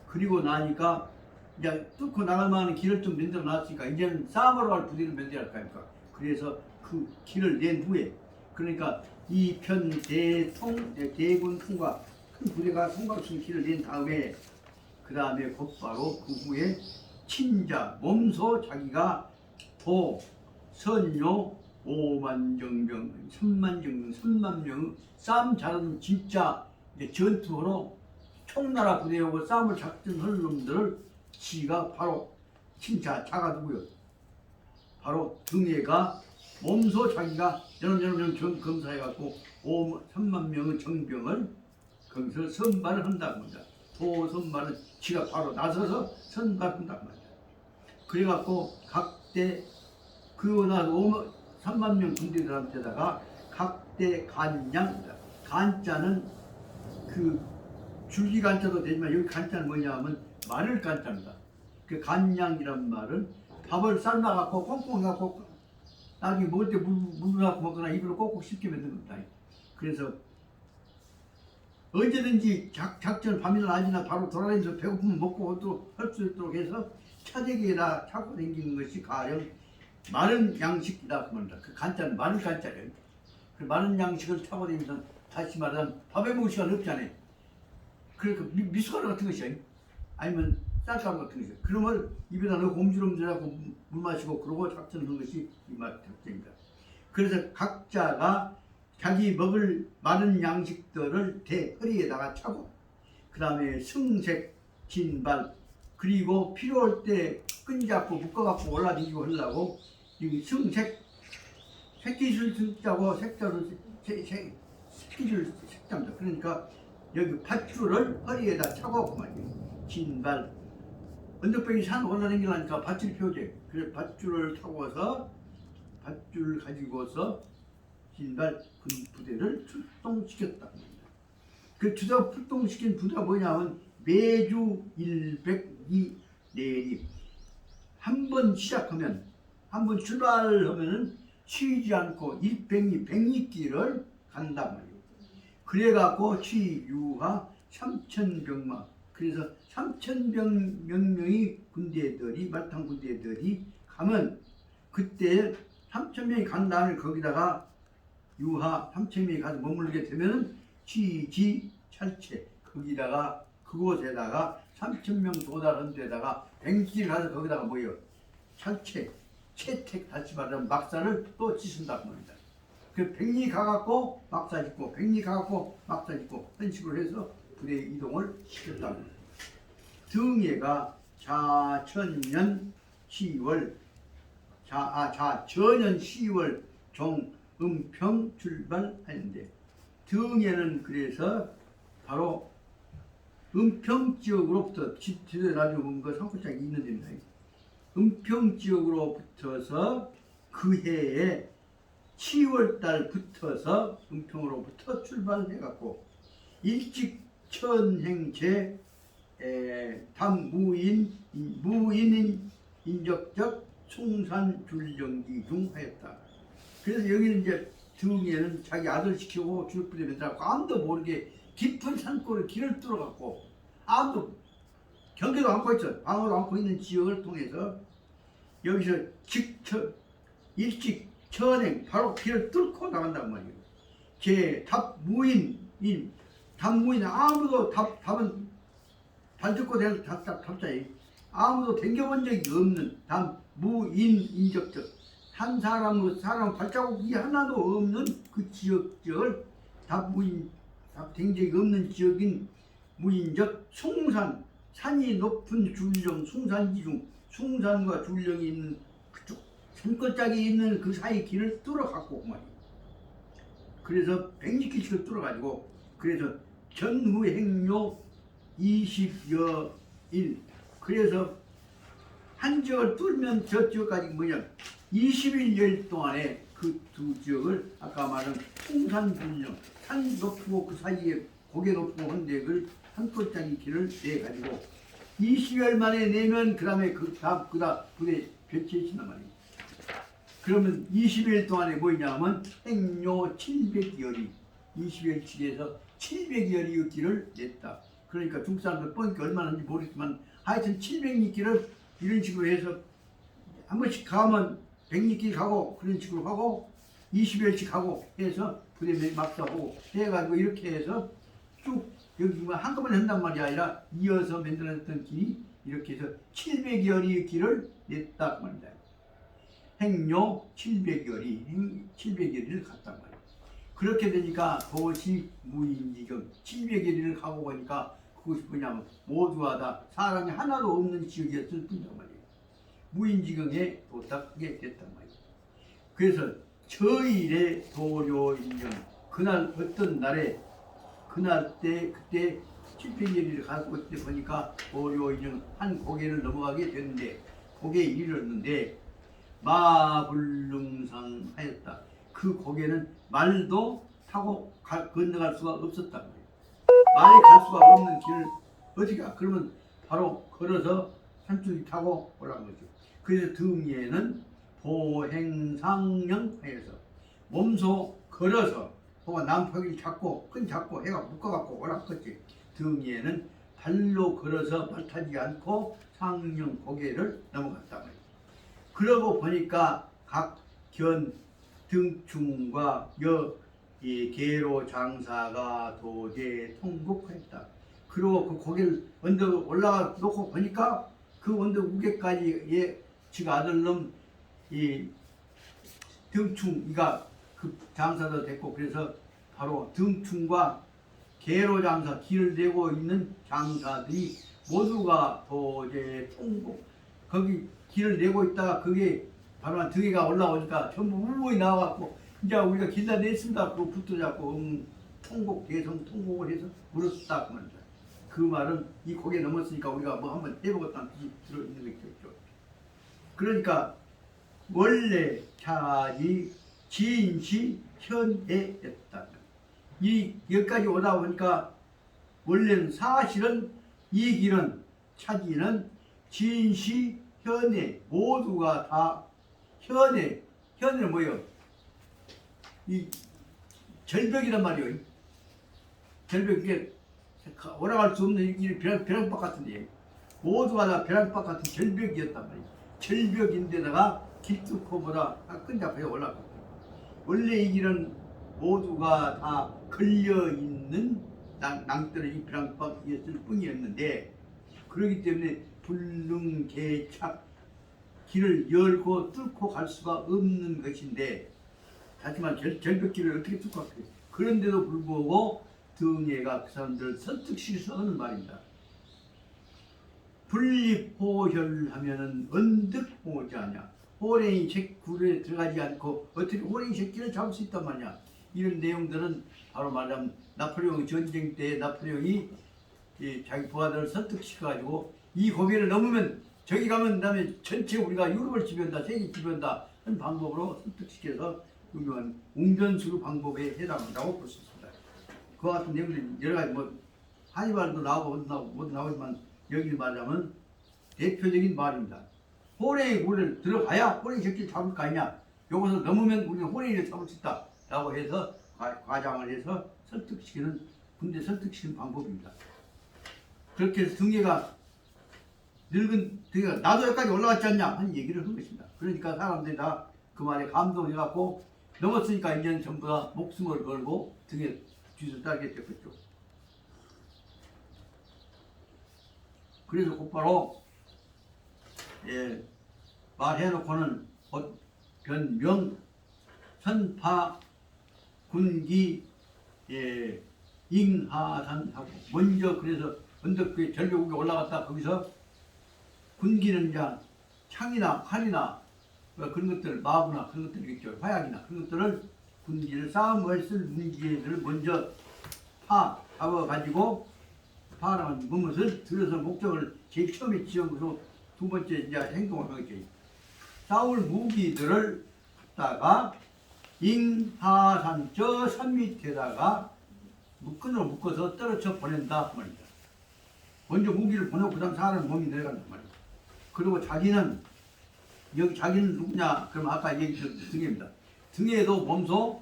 그리고 나니까 이제 뚫고 나갈 만한 길을 좀 만들어 놨으니까 이제는 싸움으로 갈 부대를 만들어야 할 거 아닙니까? 그래서 그 길을 낸 후에 그러니까 이편 대군 통과 큰 부대가 통과할 수 있는 길을 낸 다음에 그 다음에 곧바로 그 후에 친자 몸소 자기가 도 선요 5만 정병 3만 정병 3만 명 싸움 잘하는 진짜 전투로 총나라 부대하고 싸움을 작전하는 놈들을 지가 바로 친자 자가두고요. 바로 등에가 몸소 자기가 여러 검사해갖고 3만 명의 정병을 거기서 선발을 한다고 합니다. 도선발은 지가 바로 나서서 선발한다고 합니다. 그래갖고 각대 그러고 나서 3만 명 군대들한테다가 각대 간양입니다. 간자는 그 줄기 간자도 되지만 여기 간자는 뭐냐 하면 마늘 간자입니다. 그 간양이란 말은 밥을 삶아갖고 꽁꽁 해갖고 나중에 먹을 때 물 갖고 먹거나 입으로 꼭꼭 씹게 만드는 겁니다. 그래서 언제든지 작전 밤이나 낮이나 바로 돌아다니면서 배고프면 먹고 또 할 수 있도록 해서 차대기에다 차고 다니는 것이 가령 마른 양식이다 그 말입니다. 그 간자는 마른 간자예요. 그 마른 양식을 타고 다니면서 다시 말하면 밥에 먹을 시간 없잖아요. 그러니까 미숫가루 같은 것이야. 아니면 쌀가루 같은 것이야. 그런 걸 입에다 넣고 옴주름질하고 물 마시고 그러고 작전하는 것이 이 말 작전입니다. 그래서 각자가 자기 먹을 마른 양식들을 대 허리에다가 차고 그 다음에 승색, 진발 그리고 필요할 때 끈잡고 묶어갖고 올라다니고 하려고 이 승색 새끼줄 승자고 색자를 새끼줄 색자입니다. 그러니까 여기 밧줄을 허리에다 차고 말이에요. 진발 언덕배기 산 올라다니려니까 밧줄 표제 그래서 밧줄을 타고서 밧줄 가지고서 진발 군 부대를 출동시켰다. 그 출동시킨 부대가 뭐냐면 매주 102 내리 한 번 시작하면 한 번 출발하면은 쉬지 않고 100리길을 간단 말이에요. 그래갖고 취유하 3,000병마 그래서 3,000명의 군대들이 말탕 군대들이 가면 그때 3,000명이 간 다음에 거기다가 유하 3,000명이 가서 머물게 되면 취지 찰채 거기다가 그곳에다가 3,000명 도달한 데다가 뱅길 가서 거기다가 뭐예요? 찰채 채택 다시 말하면 막사를 또 짓는다고 합니다. 그 백리 가갖고 막사 짓고 백리 가갖고 막사 짓고 그런 식으로 해서 부대 이동을 시켰다고 합니다. 등예가 자천년 10월 자전년 10월 종음평 출발하는데 등예는 그래서 바로 은평 지역으로부터 지도에 나중에 본 거 상고장이 있는 데입니다. 은평 지역으로부터서 그 해에 10월달 붙어서 은평으로부터 출발해갖고 일찍 천행제 무인 인적적 송산 줄령기 중 하였다. 그래서 여기는 이제 등에는 자기 아들 시키고 줄부대 맨들하고 아무도 모르게 깊은 산골을 길을 뚫어갖고 아무도 경계도 않고 있어 방어도 않고 있는 지역을 통해서 여기서 일찍 천행 바로 길을 뚫고 나간단 말이에요. 답무인 아무도 답은 발듣고 대서 답자에 아무도 댕겨본 적이 없는 무인 인적적 한 사람 발자국이 하나도 없는 그 지역을 된 적이 없는 지역인 무인적 숭산 산이 높은 줄령 숭산지 중 숭산과 줄령이 있는 그쪽 산골짜기 있는 그 사이 길을 뚫어갖고 말이에요. 그래서 100리길씩을 뚫어가지고 그래서 전후 행료 20여 일 그래서 한 지역을 뚫으면 저 지역까지 뭐냐 21일 동안에 그 두 지역을 아까 말한 통산분령 산 높고 그 사이에 고개 높고 한데 한 톨짜리 길을 내가지고 20일 만에 내면 그 다음에 그게 배치해진단 말이에요. 그러면 20일 동안에 뭐냐면 행료 700여리 20일치에서 700여리의 길을 냈다. 그러니까 중국 사람들 뻔니까 얼마나 하는지 모르겠지만 하여튼 700리길을 이런 식으로 해서 한 번씩 가면 100리길 가고 그런 식으로 하고 20일씩 하고 해서 부대 막사하고 해가지고 이렇게 해서 쭉 여기 한꺼번에 한단 말이 아니라 이어서 만들어졌던 길이 이렇게 해서 700여리의 길을 냈다 그 말입니다. 행료 700여리를 갔단 말이에요. 그렇게 되니까 그것이 무인지경 700여리를 가고 보니까 그것이 뭐냐면 모두가 다 사람이 하나도 없는 지역이었을 뿐이란 말이에요. 무인지경에 도착하게 됐단 말이에요. 그래서 저일의 도료인정 그날 어떤 날에 그날 그때 700여리를 가고 있을 때 보니까 도료인정 한 고개를 넘어가게 됐는데 고개에 이르렀는데 마불능상 하였다. 그 고개는 말도 타고 건너갈 수가 없었단 말이에요. 말이 갈 수가 없는 길을 어떻게 가? 그러면 바로 걸어서 산줄기 타고 올라간 거죠. 그래서 등에는 보행상령 하여서 몸소 걸어서 혹은 남파기를 잡고 끈 잡고 해가 묶어갖고 올라갔지. 등에는 발로 걸어서 발 타지 않고 상령 고개를 넘어갔단 말이에요. 그러고 보니까 각 견 등충과 계로 장사가 도제 통곡했다. 그리고 그 고개를 언덕 올라가 놓고 보니까 그 언덕 우개까지 지가 아들놈 이 등충이가 그 장사도 됐고 그래서 바로 등충과 계로 장사 길을 내고 있는 장사들이 모두가 도제 통곡 거기 길을 내고 있다가 그게 바로 한 등에가 올라오니까 전부 우르르 나와갖고 이제 우리가 길다 냈습니다. 그거 붙어잡고 통곡 대성 통곡을 해서 울었다 그 말입니다. 그 말은 이 고개 넘었으니까 우리가 뭐 한번 해보겠다는 뜻이 들어있는 거겠죠. 그러니까 원래 차지 진시 현해였다. 이 여기까지 오다 보니까 원래는 사실은 이 길은 차지는 진시 현해 모두가 다 현해는 뭐예요? 이 절벽이란 말이에요. 절벽 이게 올라갈 수 없는 이 벼랑박 같은데 모두가 다 벼랑박 같은 절벽이었단 말이에요. 절벽인데다가 길 뚫고 뭐다 끈잡아서 올라갔어요. 원래 이 길은 모두가 다 걸려 있는 낭떠러지 벼랑박이었을 뿐이었는데 그렇기 때문에 불능개착 길을 열고 뚫고 갈 수가 없는 것인데 하지만 절벽길을 어떻게 뚫고 갈까요? 그런데도 불구하고 등예가 그 사람들을 설득시켜서 하는 말입니다. 분립호혈하면은 언득호자냐 호랭이 굴에 들어가지 않고 어떻게 호랭이 새끼를 잡을 수 있단 말이야. 이런 내용들은 바로 말하자면 나폴레옹 전쟁 때 나폴레옹이 자기 부하들을 설득시켜가지고 이 고개를 넘으면 저기 가면 그다음에 전체 우리가 유럽을 지배한다 세계 지배한다 하는 방법으로 설득시켜서 유명한 웅변수로 방법에 해당한다고 볼 수 있습니다. 그와 같은 내용들이 여러 가지 뭐 한이발도 나오고 못 나오지만 여기 말하자면 대표적인 말입니다. 호랭이 굴을 들어가야 호랭이 새끼를 잡을 거 아니냐. 요것을 넘으면 우리는 호랭이를 잡을 수 있다 라고 해서 과장을 해서 설득시키는 군대 설득시키는 방법입니다. 그렇게 해서 등예가 늙은 등예가 나도 여기까지 올라갔지 않냐 하는 얘기를 한 것입니다. 그러니까 사람들이 다 그 말에 감동해갖고 넘었으니까 이제는 전부 다 목숨을 걸고 등에 뒤를 따르게 됐겠죠. 그래서 곧바로 말해놓고는 변명 선파 군기 잉하산하고 먼저 그래서 언덕에 절벽에 올라갔다 거기서 군기는 이제 창이나 칼이나 그런 것들 마구나 그런 것들 있죠. 화약이나 그런 것들을 군기를 싸움을 쓸 문제들을 먼저 잡아가지고 파라만 무엇을 들어서 목적을 제일 처음에 지은 것으로 두 번째 이제 행동을 하겠지. 싸울 무기들을 갖다가 인하산 저 산 밑에다가 끈으로 묶어서 떨어져 보낸다 그 말입니다. 먼저 무기를 보내고 그다음 사람 몸이 내려간단 말이에요. 그리고 자기는 여기 자기는 누구냐? 그럼 아까 얘기했던 등에입니다. 등에도 몸소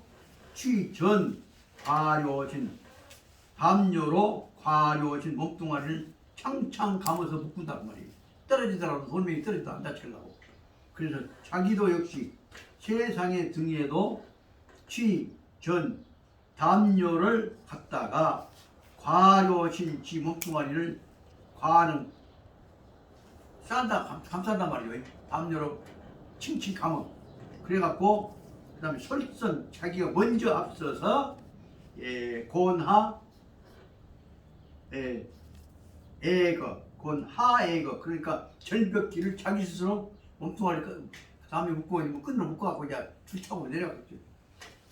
취전 과료신 담요로 과료신 몸뚱아리를 창창 감아서 묶는단 말이에요. 떨어지더라도 돌멩이 떨어지도 안 다치려고. 그래서 자기도 역시 세상의 등에도 취전 담요를 갖다가 과료신 지 몸뚱아리를 과는 싼다 감싼단 말이에요. 담요로 칭칭 감아. 그래갖고 그다음에 설선 자기가 먼저 앞서서 곤하 곤하애거 그러니까 절벽길을 자기 스스로 몸뚱아리 다음에 묶고 있는 끈으로 묶어갖고 이제 줄 타고 내려갔죠.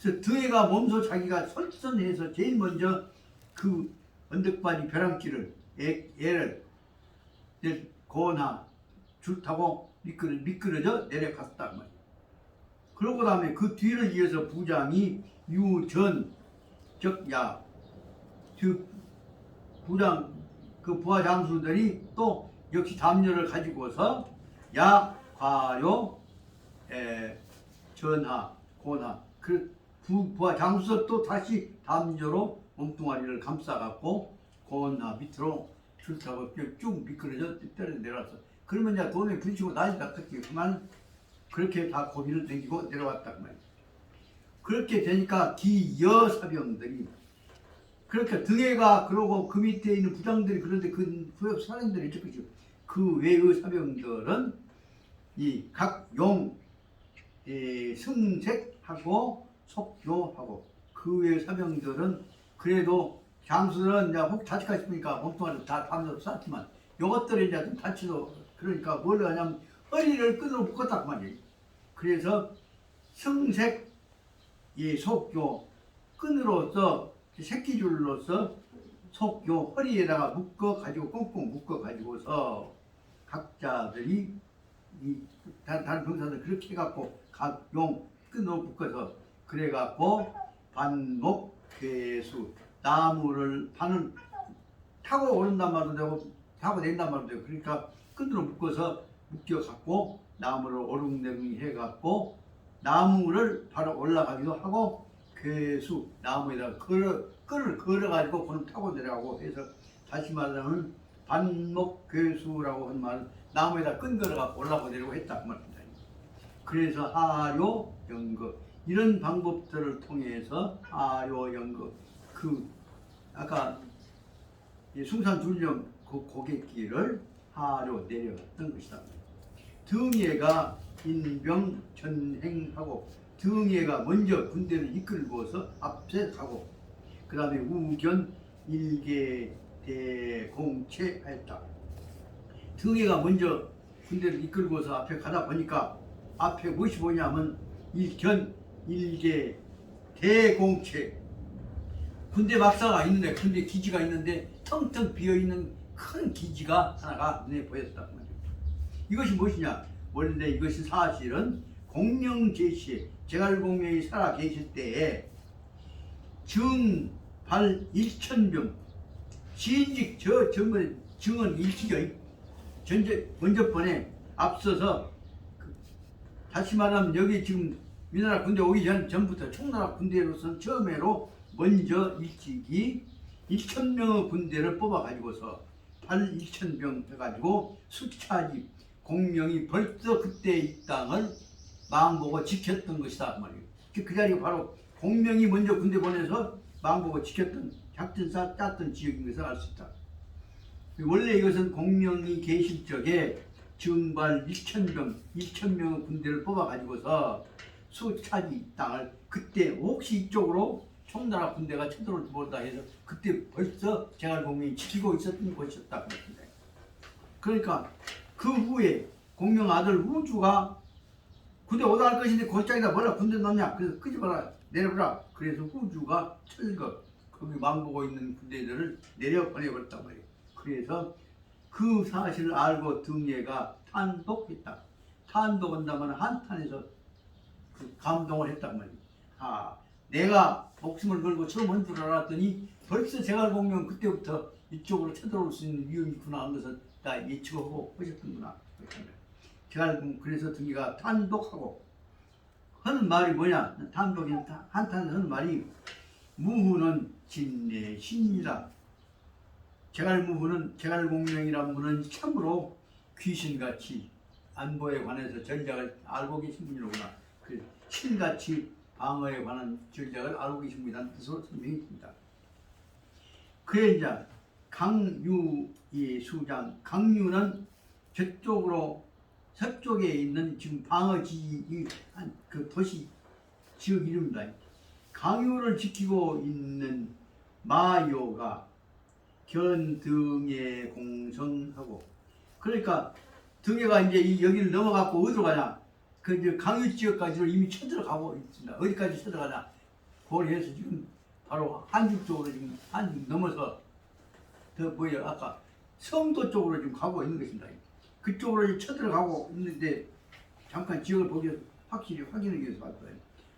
그래서 등에가 몸소 자기가 설선해서 제일 먼저 그 언덕바지 벼랑길을 애를 곤하 줄 타고 미끄러져 내려갔단 말이에요. 그러고 다음에 그 뒤를 이어서 부장이 유전 적야 그 부장 그 부하 장수들이 또 역시 담요를 가지고서 야 과요 전하 고나 그 부하 장수들 또 다시 담요로 몸뚱아리를 감싸갖고 고나 밑으로 줄 타고 쭉 미끄러져 떨어 내려왔어. 그러면 이제 돈에 부딪히고 난리 났겠지. 그만 그렇게 다 고비를 당기고 내려왔단 말이야. 그렇게 되니까 기여 사병들이 그렇게 등에가 그러고 그 밑에 있는 부장들이 그런데 그 후역 사령들이 있죠. 그 외의 사병들은 이 각용 승색하고 속교하고 그 외의 사병들은 그래도 장수들은 이제 혹 다칠까 싶으니까 몸뚱아리 다 담아서 쌌지만 요것들이 이제 좀 다치도 그러니까 뭘 하냐면 허리를 끈으로 묶었단 말이에요. 그래서 승색 속교 끈으로서 새끼줄로서 속교 허리에다가 묶어 가지고 꽁꽁 묶어 가지고서 각자들이 이 다른 병사들 그렇게 해갖고 각용 끈으로 묶어서 그래갖고 반목 괴수 나무를 반을 타고 오른단 말도 되고 타고 내린단 말도 되고 그러니까 끈으로 묶어서 묶여갖고 나무를 오릉내릉 해갖고 나무를 바로 올라가기도 하고 괴수 나무에다가 끈을 걸어가지고 그걸 타고 내려가고 해서 다시 말하면 반목괴수라고 한 말은 나무에다 끈 걸어가고 올라가고 내려고 했다 그 말입니다. 그래서 하요 연거 이런 방법들을 통해서 하요 연거 그 아까 숭산 줄령 그 고갯길을 하로 내려갔던 것이다. 등예가 인병 전행하고 등예가 먼저 군대를 이끌고서 앞에 가고 그 다음에 우견 일개 대공체하였다. 등예가 먼저 군대를 이끌고서 앞에 가다 보니까 앞에 무엇이 뭐냐면 일견 일개 대공체 군대 막사가 있는데 군대 기지가 있는데 텅텅 비어있는 큰 기지가 하나가 눈에 보였다. 이것이 무엇이냐? 원래 이것이 사실은 공명제시에 제갈공명이 살아 계실 때에 증발 1000병 시인직 저 증은 일치죠. 먼저 번에 앞서서 다시 말하면 여기 지금 위나라 군대 오기 전부터 총나라 군대로서는 처음으로 먼저 일찍이 1000명의 군대를 뽑아가지고서 1000병 해가지고 수차지 공명이 벌써 그때 이 땅을 망보고 지켰던 것이다 그 말이에요. 그 자리가 바로 공명이 먼저 군대 보내서 망보고 지켰던 작전사 짰던 지역인 것을 알 수 있다. 원래 이것은 공명이 계실 적에 증발 1000명의 군대를 뽑아가지고서 수차지 땅을 그때 혹시 이쪽으로 총나라 군대가 쳐들어올지 모른다 해서 그때 벌써 제갈공명이 지키고 있었던 곳이었다. 그러니까 그 후에 공명 아들 우주가 군대 오다 할 것인데 곧장에다 뭐라 군대 넣냐 그래서 끄집어라 내려보라 그래서 우주가 철거 거기 망보고 있는 군대들을 내려보내버렸단 말이에요. 그래서 그 사실을 알고 등예가 탄독했다. 탄독한다면 한탄에서 그 감동을 했단 말이에요. 아, 내가 목숨을 걸고 처음 한 줄 알았더니 벌써 제갈공명 그때부터 이쪽으로 쳐들어올 수 있는 위험이 있구나 하는 것을 다 예측하고 하셨던구나. 제갈공명 그래서 등이가 탄독하고 하는 말이 뭐냐? 탄독이 한탄에서 하는 말이 무후는 진내신이다. 제갈공명이라는 분은 참으로 귀신같이 안보에 관해서 전략을 알고 계신 분이로구나. 그 신같이 방어에 관한 전략을 알고 계신 분이라는 뜻으로 설명했습니다. 그래 이제 강유의 수장, 강유는 저쪽으로 서쪽에 있는 지금 방어지 그 도시 지역 이름입니다. 강유를 지키고 있는 마요가 견등에 공성하고, 그러니까 등에가 이제 여기를 넘어가고 어디로 가냐? 그 이제 강유 지역까지로 이미 쳐들어가고 있습니다. 어디까지 쳐들어가냐? 고려해서 지금 바로 한죽 쪽으로 지금 한죽 넘어서 더 뭐예요? 아까 성도 쪽으로 지금 가고 있는 것입니다. 그쪽으로 쳐들어가고 있는데 잠깐 지역을 보기 위해서 확실히 확인하기 위해서 봤어요.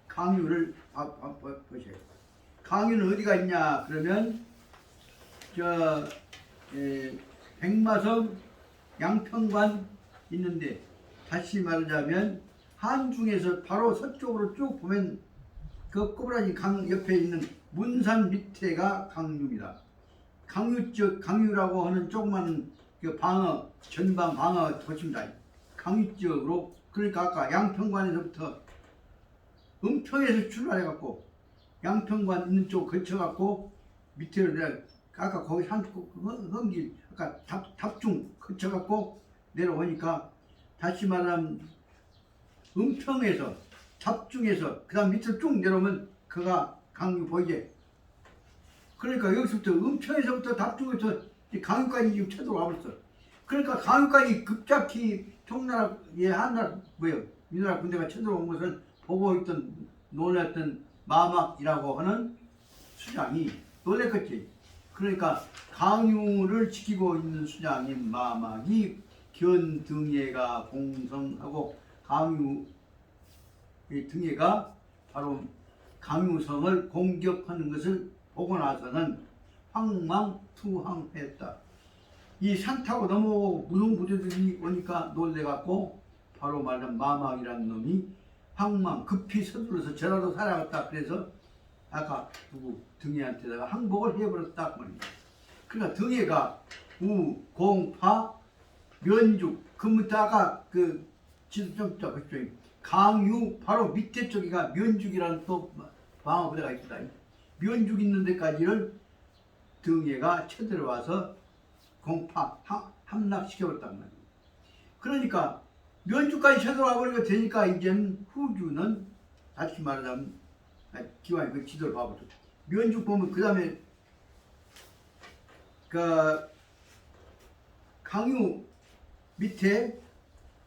강유를 보셔요. 강유는 어디가 있냐? 그러면 백마성 양평관 있는데, 다시 말하자면 한중에서 바로 서쪽으로 쭉 보면 그 꼬부라지 강 옆에 있는 문산 밑에가 강유입니다. 강유라고 하는 조그마한 그 방어 전방 방어 도시입니다. 강유 지역으로, 그러니까 아까 양평관에서부터 은평에서 출발해갖고 양평관 있는 쪽 거쳐갖고 밑으로 내가 아까 거기 한길 아까 답중 거쳐갖고 내려오니까, 다시 말하면 은평에서 답중에서 그 다음 밑으로 쭉 내려오면 그가 강유 보이게. 그러니까 여기서부터 은평에서부터 답중에서 강유까지 지금 쳐들어와 버렸어. 그러니까 강유까지 급작히 총나라의 한나라 뭐예요? 이 나라 군대가 쳐들어온 것을 보고 있던 놀랐던 마막이라고 하는 수장이 놀랬겠지. 그러니까 강유를 지키고 있는 수장인 마막이 견등예가 공성하고 강유의 등예가 바로 강유성을 공격하는 것을 보고 나서는 황망투항했다. 이 산 타고 넘어오고 무슨 부대들이 오니까 놀래갖고 바로 말하는 마막이라는 놈이 황망 급히 서둘러서 저라도 살아갔다. 그래서 아까 누구 등예한테다가 항복을 해버렸다 말입니다. 그러니까 등예가 우, 공, 파, 면죽, 그부터 아까 그 지도 좀 보십시오. 강유 바로 밑에 쪽이가 면죽이라는 또 방어부대가 있다. 면죽 있는 데까지를 등예가 쳐들어와서 공파 함락시켜버렸단 말이에요. 그러니까 면죽까지 쳐들어와 버리고 되니까 이제는 후주는 다시 말하자면 기왕에 그 지도를 봐보죠. 면죽 보면 그 다음에 그 강유 밑에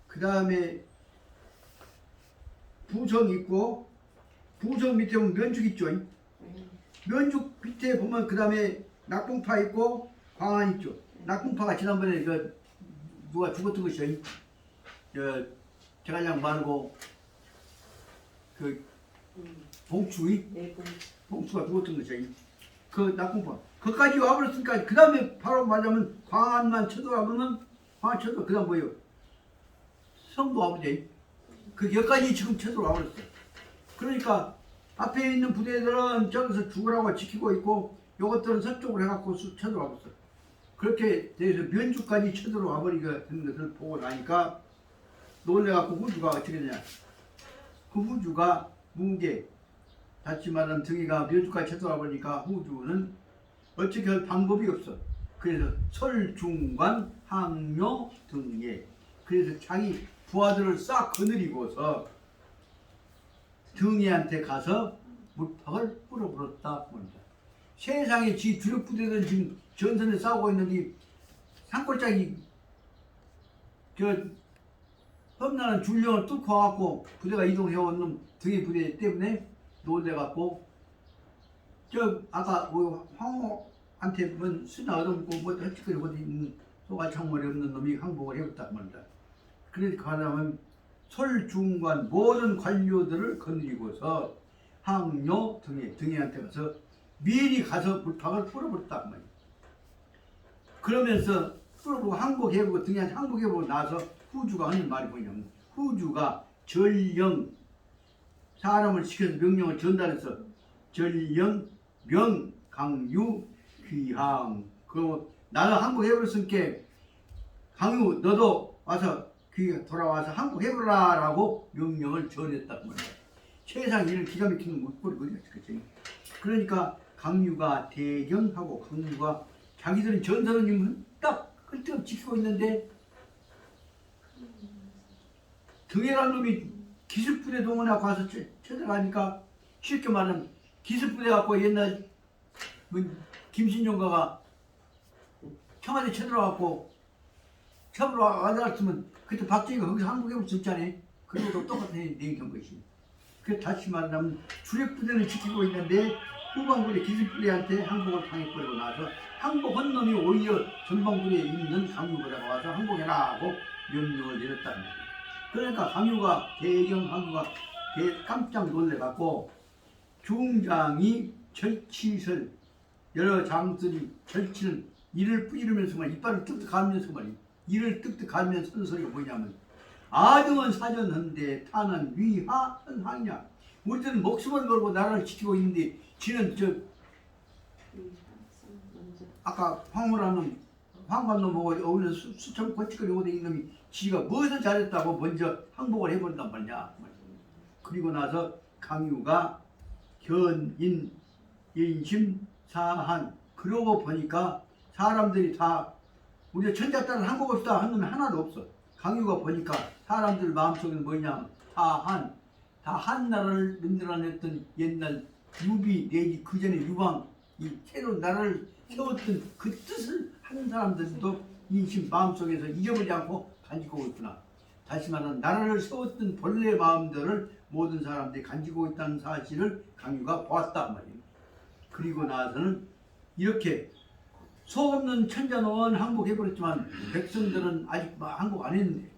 그 다음에 부성 있고, 부성 밑에 보면 면죽 있죠. 면죽 밑에 보면 그 다음에 낙봉파 있고 광안 있죠. 낙봉파가 지난번에 그 누가 죽었던 것이죠. 제갈량 말고 그 봉추의 봉추가 죽었던 것이죠. 그 낙봉파 거기까지 와버렸으니까 그 다음에 바로 말하자면 광안만 쳐들어가면 광안 쳐들어. 그 다음 뭐예요? 성도 와보지. 그 여기까지 지금 쳐들어와 버렸어. 그러니까 앞에 있는 부대들은 저기서 죽으라고 지키고 있고, 요것들은 서쪽으로 해갖고 쳐들어와 버렸어. 그렇게 돼서 면주까지 쳐들어와 버리게 된 것을 보고 나니까 놀래갖고 후주가 어떻게 되냐. 그 후주가 무게, 다시 말하면 등이가 면주까지 쳐들어와 버리니까 후주는 어떻게 할 방법이 없어. 그래서 설중관 항묘 등예, 그래서 자기 부하들을 싹 거느리고서 등예한테 가서 물팍을 뿌려버렸다 봅니다. 세상에 지 주력 부대들은 지금 전선에 싸우고 있는데 산골짜기 저 험난한 줄령을 뚫고 와갖고 부대가 이동해온 놈 등예 부대 때문에 놀래갖고 저 아까 황호한테 뭔 수나 얻어먹고 뭐 헐떡거리고 있는 소가 창머리 없는 놈이 항복을 해봤단 말이다. 그러니까 하나면 솔중관 모든 관료들을 거느리고서 항요 등에한테 가서 미리 가서 불팍을 풀어버렸단 말이에요. 그러면서 풀어보고 항복해보고 등에한테 항복해보고 나서 후주가 하는 말이 뭐냐면 후주가 전령 사람을 시켜서 명령을 전달해서 전령 명강유 귀항 그 나는 항복해버렸으니까 강유 너도 와서 귀 돌아와서 항복해보라 라고 명령을 전했단 말이야. 세상 일을 기가 막히는 못보리 어디가 있겠지. 그러니까 강유가 대경하고 강유가 자기들은 전선은 딱 끌떡 지키고 있는데 등해란 놈이 기습부대 동원하고 가서 쳐들어가니까 쉽게 말하면 기습부대 갖고 옛날 김신용가가 청와대 쳐들어가고 잡으러 와닿았으면 그때 박정희가 거기서 항복해볼 수 있잖아요. 그리고 똑같은 얘기 된 것이. 그 다시 말하면 주력부대는 지키고 있는데 후방부대 기습부대한테 항복을 당해버리고 나서 항복한 놈이 오히려 전방부대에 있는 강유보다가 와서 항복해라 하고 명령을 내렸다는 거예요. 그러니까 강유가 대경 강유가 깜짝 놀래갖고 중장이 절치설 여러 장들이 절치는 이를 뿌리면서 말 이빨을 뜩뜩 가면서 말이에요. 이를 뜩뜩 가면서 하는 소리가 뭐냐면 아등은 사전한데 타는 위하헌항이냐. 우리들은 목숨을 걸고 나라를 지키고 있는데 지는 저 아까 황후라는 황관놈하고 어울려서 수천 거치거리 오대 있는 놈이 지가 무엇을 잘했다고 먼저 항복을 해버린단 말이냐. 그리고 나서 강유가 견인 인심 사한 그러고 보니까 사람들이 다 우리가 천자딸은 항복합시다 하는 놈이 하나도 없어. 강유가 보니까 사람들 마음속에는 뭐냐 다 한나라를 만들어냈던 옛날 유비 내지 그 전에 유방 이 새로운 나라를 세웠던 그 뜻을 하는 사람들도 인심 마음속에서 잊어버리지 않고 간직하고 있구나. 다시 말하면 나라를 세웠던 본래 마음들을 모든 사람들이 간직하고 있다는 사실을 강유가 보았단 말이에요. 그리고 나서는 이렇게 속 없는 천자노원 항복해버렸지만 백성들은 아직 항복 안 했는데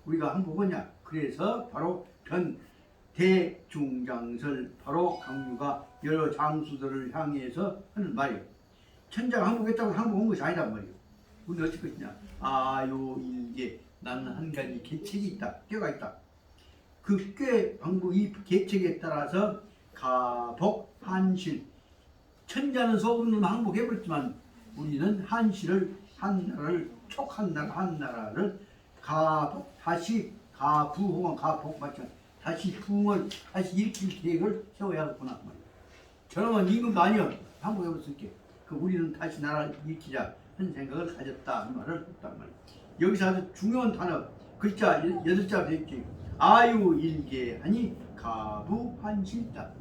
우리가 항복하냐. 그래서 바로 변 대중장설 바로 강유가 여러 장수들을 향해서 하는 말이에요. 천자가 항복했다고 항복한 것이 아니란 말이에요. 우리는 어쩔 것이냐. 아요일계 나는 한 가지 계책이 있다. 꾀가 있다. 그 꾀 방법 이 계책에 따라서 가복 한실 천자는 속없는 항복해버렸지만 우리는 한실을 한나라를 촉한나라 한나라를 가복 다시 가부 혹은 가복 맞죠. 다시 부흥을 다시 일으킬 계획을 세워야겠구나 말이야. 저놈은 임금도 아니여 항복해버렸을게. 그 우리는 다시 나라를 일으키자 하는 생각을 가졌다 하는 말을 했단 말이야. 여기서 아주 중요한 단어 글자 8자 되있지. 아유일계 하니 가부한실다.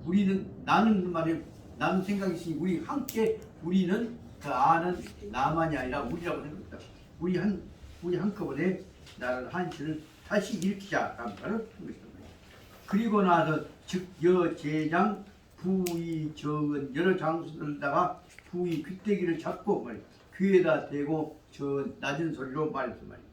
우리는 나는 말이에요. 나는 생각이 있으니 우리 함께 우리는 그 아는 나만이 아니라 우리라고 생각했다. 우리 한꺼번에 나라를 한실을 다시 일으키자라는 말을 한 것이다. 그리고 나서 즉 여제장 부의 적은 여러 장수들다가 부의 귀때기를 잡고 말이야. 귀에다 대고 저 낮은 소리로 말했어 말이야.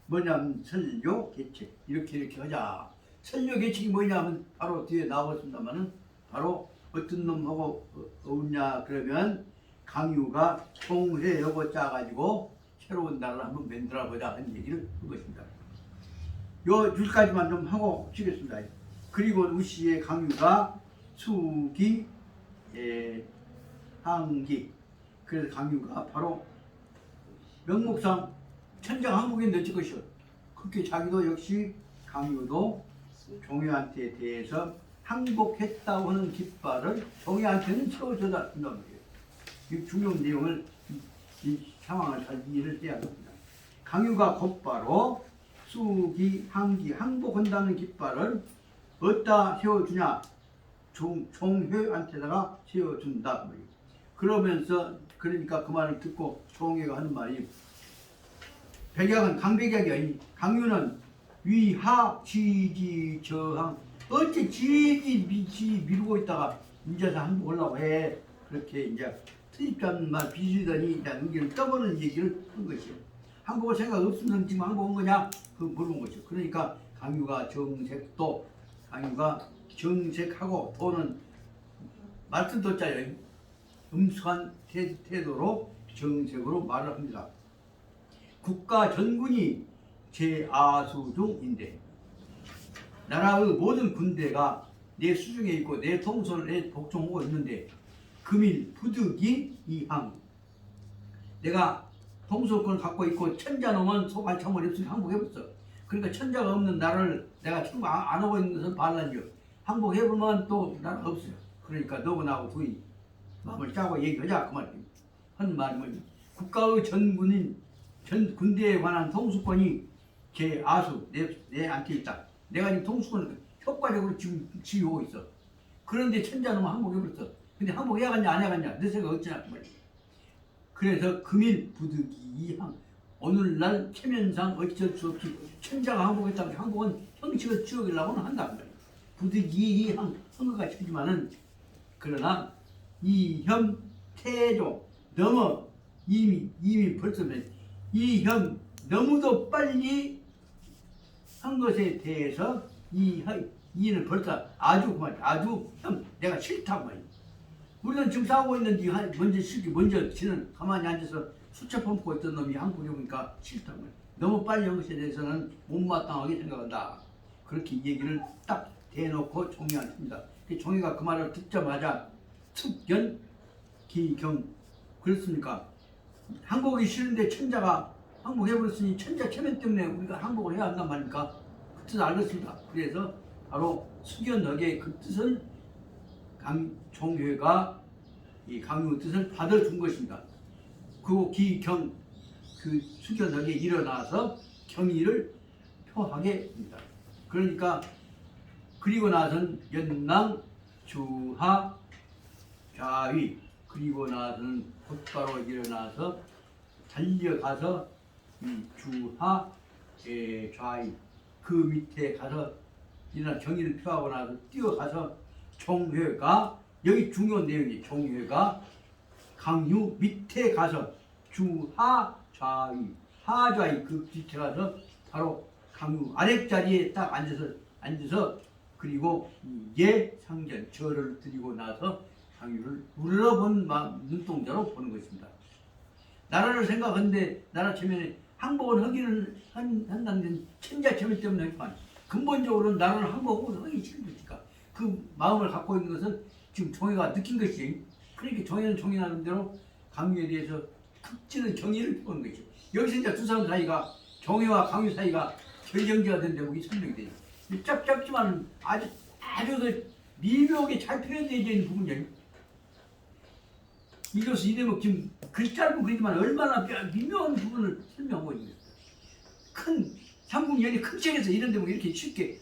뭐냐면 설교 계책 이렇게 하자. 설교 계책이 뭐냐면 바로 뒤에 나왔습니다만은 바로 어떤 놈하고 어울냐 그러면 강유가 총회여고 짜가지고 새로운 나라를 한번 만들어보자 하는 얘기를 한 것입니다. 요 줄까지만 좀 하고 치겠습니다. 그리고 우시의 강유가 수기 항기 그래서 강유가 바로 명목상 천장 항복인데 어쩔 것이오. 그렇게 자기도 역시 강유도 종효한테 대해서 항복했다고 하는 깃발을 종효한테는 세워줘야 된다는 거예요. 이 중요한 내용을 이 상황을 잘 이해를 해야 합니다. 강유가 곧바로 수기 항기 항복한다는 깃발을 어디다 세워주냐. 종효한테다가 세워준다. 그러면서 그러니까 그 말을 듣고 종효가 하는 말이 백약은 강백약이 아니 강유는 위하 지지 저항 어째 지지 미루고 있다가 이제서 항복하려고 해. 그렇게 이제 트집지 않는 말 비주더니 이제 의견을 떠보는 얘기를 한 것이에요. 항복할 생각 없으면 지금 항복한 거냐? 그 물어본 거죠. 그러니까 강유가 정색하고 또는 말씀도 짜요. 음숙한 태도로 정색으로 말을 합니다. 국가 전군이 제아수중인데 나라의 모든 군대가 내 수중에 있고 내 통솔에 복종하고 있는데 금일 부득이 이항 내가 통솔권을 갖고 있고 천자놈은 소관참을 없으니 항복해버렸어. 그러니까 천자가 없는 나라를 내가 참고 안 하고 있는 것을 반란이요. 항복해보면 또 나라가 없어요. 그러니까 너고 나하고 둘이 마음을 짜고 얘기하자 그 말이에요. 하는 말이 뭐냐. 국가의 전 군대에 관한 통수권이 제 아수 내한테 있다. 내가 지금 통수권을 효과적으로 지금 지휘하고 있어. 그런데 천자놈은 항복해버렸어. 근데 항복해야겠냐 안 해야겠냐 내 생각 어쩌냐 그 말이야. 그래서 금일 부득이 이항 오늘날 체면상 어쩔 수 없이 천자가 항복했다고 항복은 형식을 지어주려고는 한다 그 말이야. 부득이 이항 선거가 치지만은 그러나 이현 태조 너무 이미 벌써 이현 너무도 빨리 한 것에 대해서 이는 벌써 아주 그만 아주 내가 싫다고 말이야. 우리는 지금 싸우고 있는데 먼저 지는 가만히 앉아서 수첩 펌고 있던 놈이 한국에 오니까 싫다고 말이야. 너무 빨리 한 것에 대해서는 못마땅하게 생각한다. 그렇게 얘기를 딱 대놓고 종이한습니다. 종이가 그 말을 듣자마자 특견 기경 그렇습니까? 항복이 싫은데 천자가 항복해버렸으니 천자 체면 때문에 우리가 항복을 해야 한단 말입니까? 그 뜻을 알겠습니다. 그래서 바로 수견덕의 그 뜻을 종회가 이 강유 뜻을 받아준 것입니다. 그 기경 그 수견덕에 일어나서 경의를 표하게 됩니다. 그러니까 그리고 나선 연낭 주하 좌위 그리고 나서는 곧바로 일어나서 달려가서 주하 좌위 그 밑에 가서 일어나 경의를 표하고 나서 뛰어가서 종회가 여기 중요한 내용이 종회가 강유 밑에 가서 주하 좌위 하좌위 그 밑에 가서 바로 강유 아랫자리에 딱 앉아서 그리고 예 상전 절을 드리고 나서 강유를 물러본 눈동자로 보는 것입니다. 나라를 생각하는데 나라 체면에 항복을 하기는 한다는 천자 체면 때문에 했지만 근본적으로는 나라를 항복을 하기 싫은 것이니까 그 마음을 갖고 있는 것은 지금 종회가 느낀 것이 그러니까 종회는 종회 나름대로 강유에 대해서 극진한 경의를 표하는 것이죠. 여기서 이제 두 사람 사이가 종회와 강유 사이가 결정지가 된 대목이 설명이 되죠. 짧지만 아주 그 미묘하게 잘 표현되어 있는 부분이에요. 이것은 이 대목 지금 글 짧은 글이지만 얼마나 미묘한 부분을 설명하고 있는 거예요. 큰 삼국연이 큰 책에서 이런 대목 이렇게 쉽게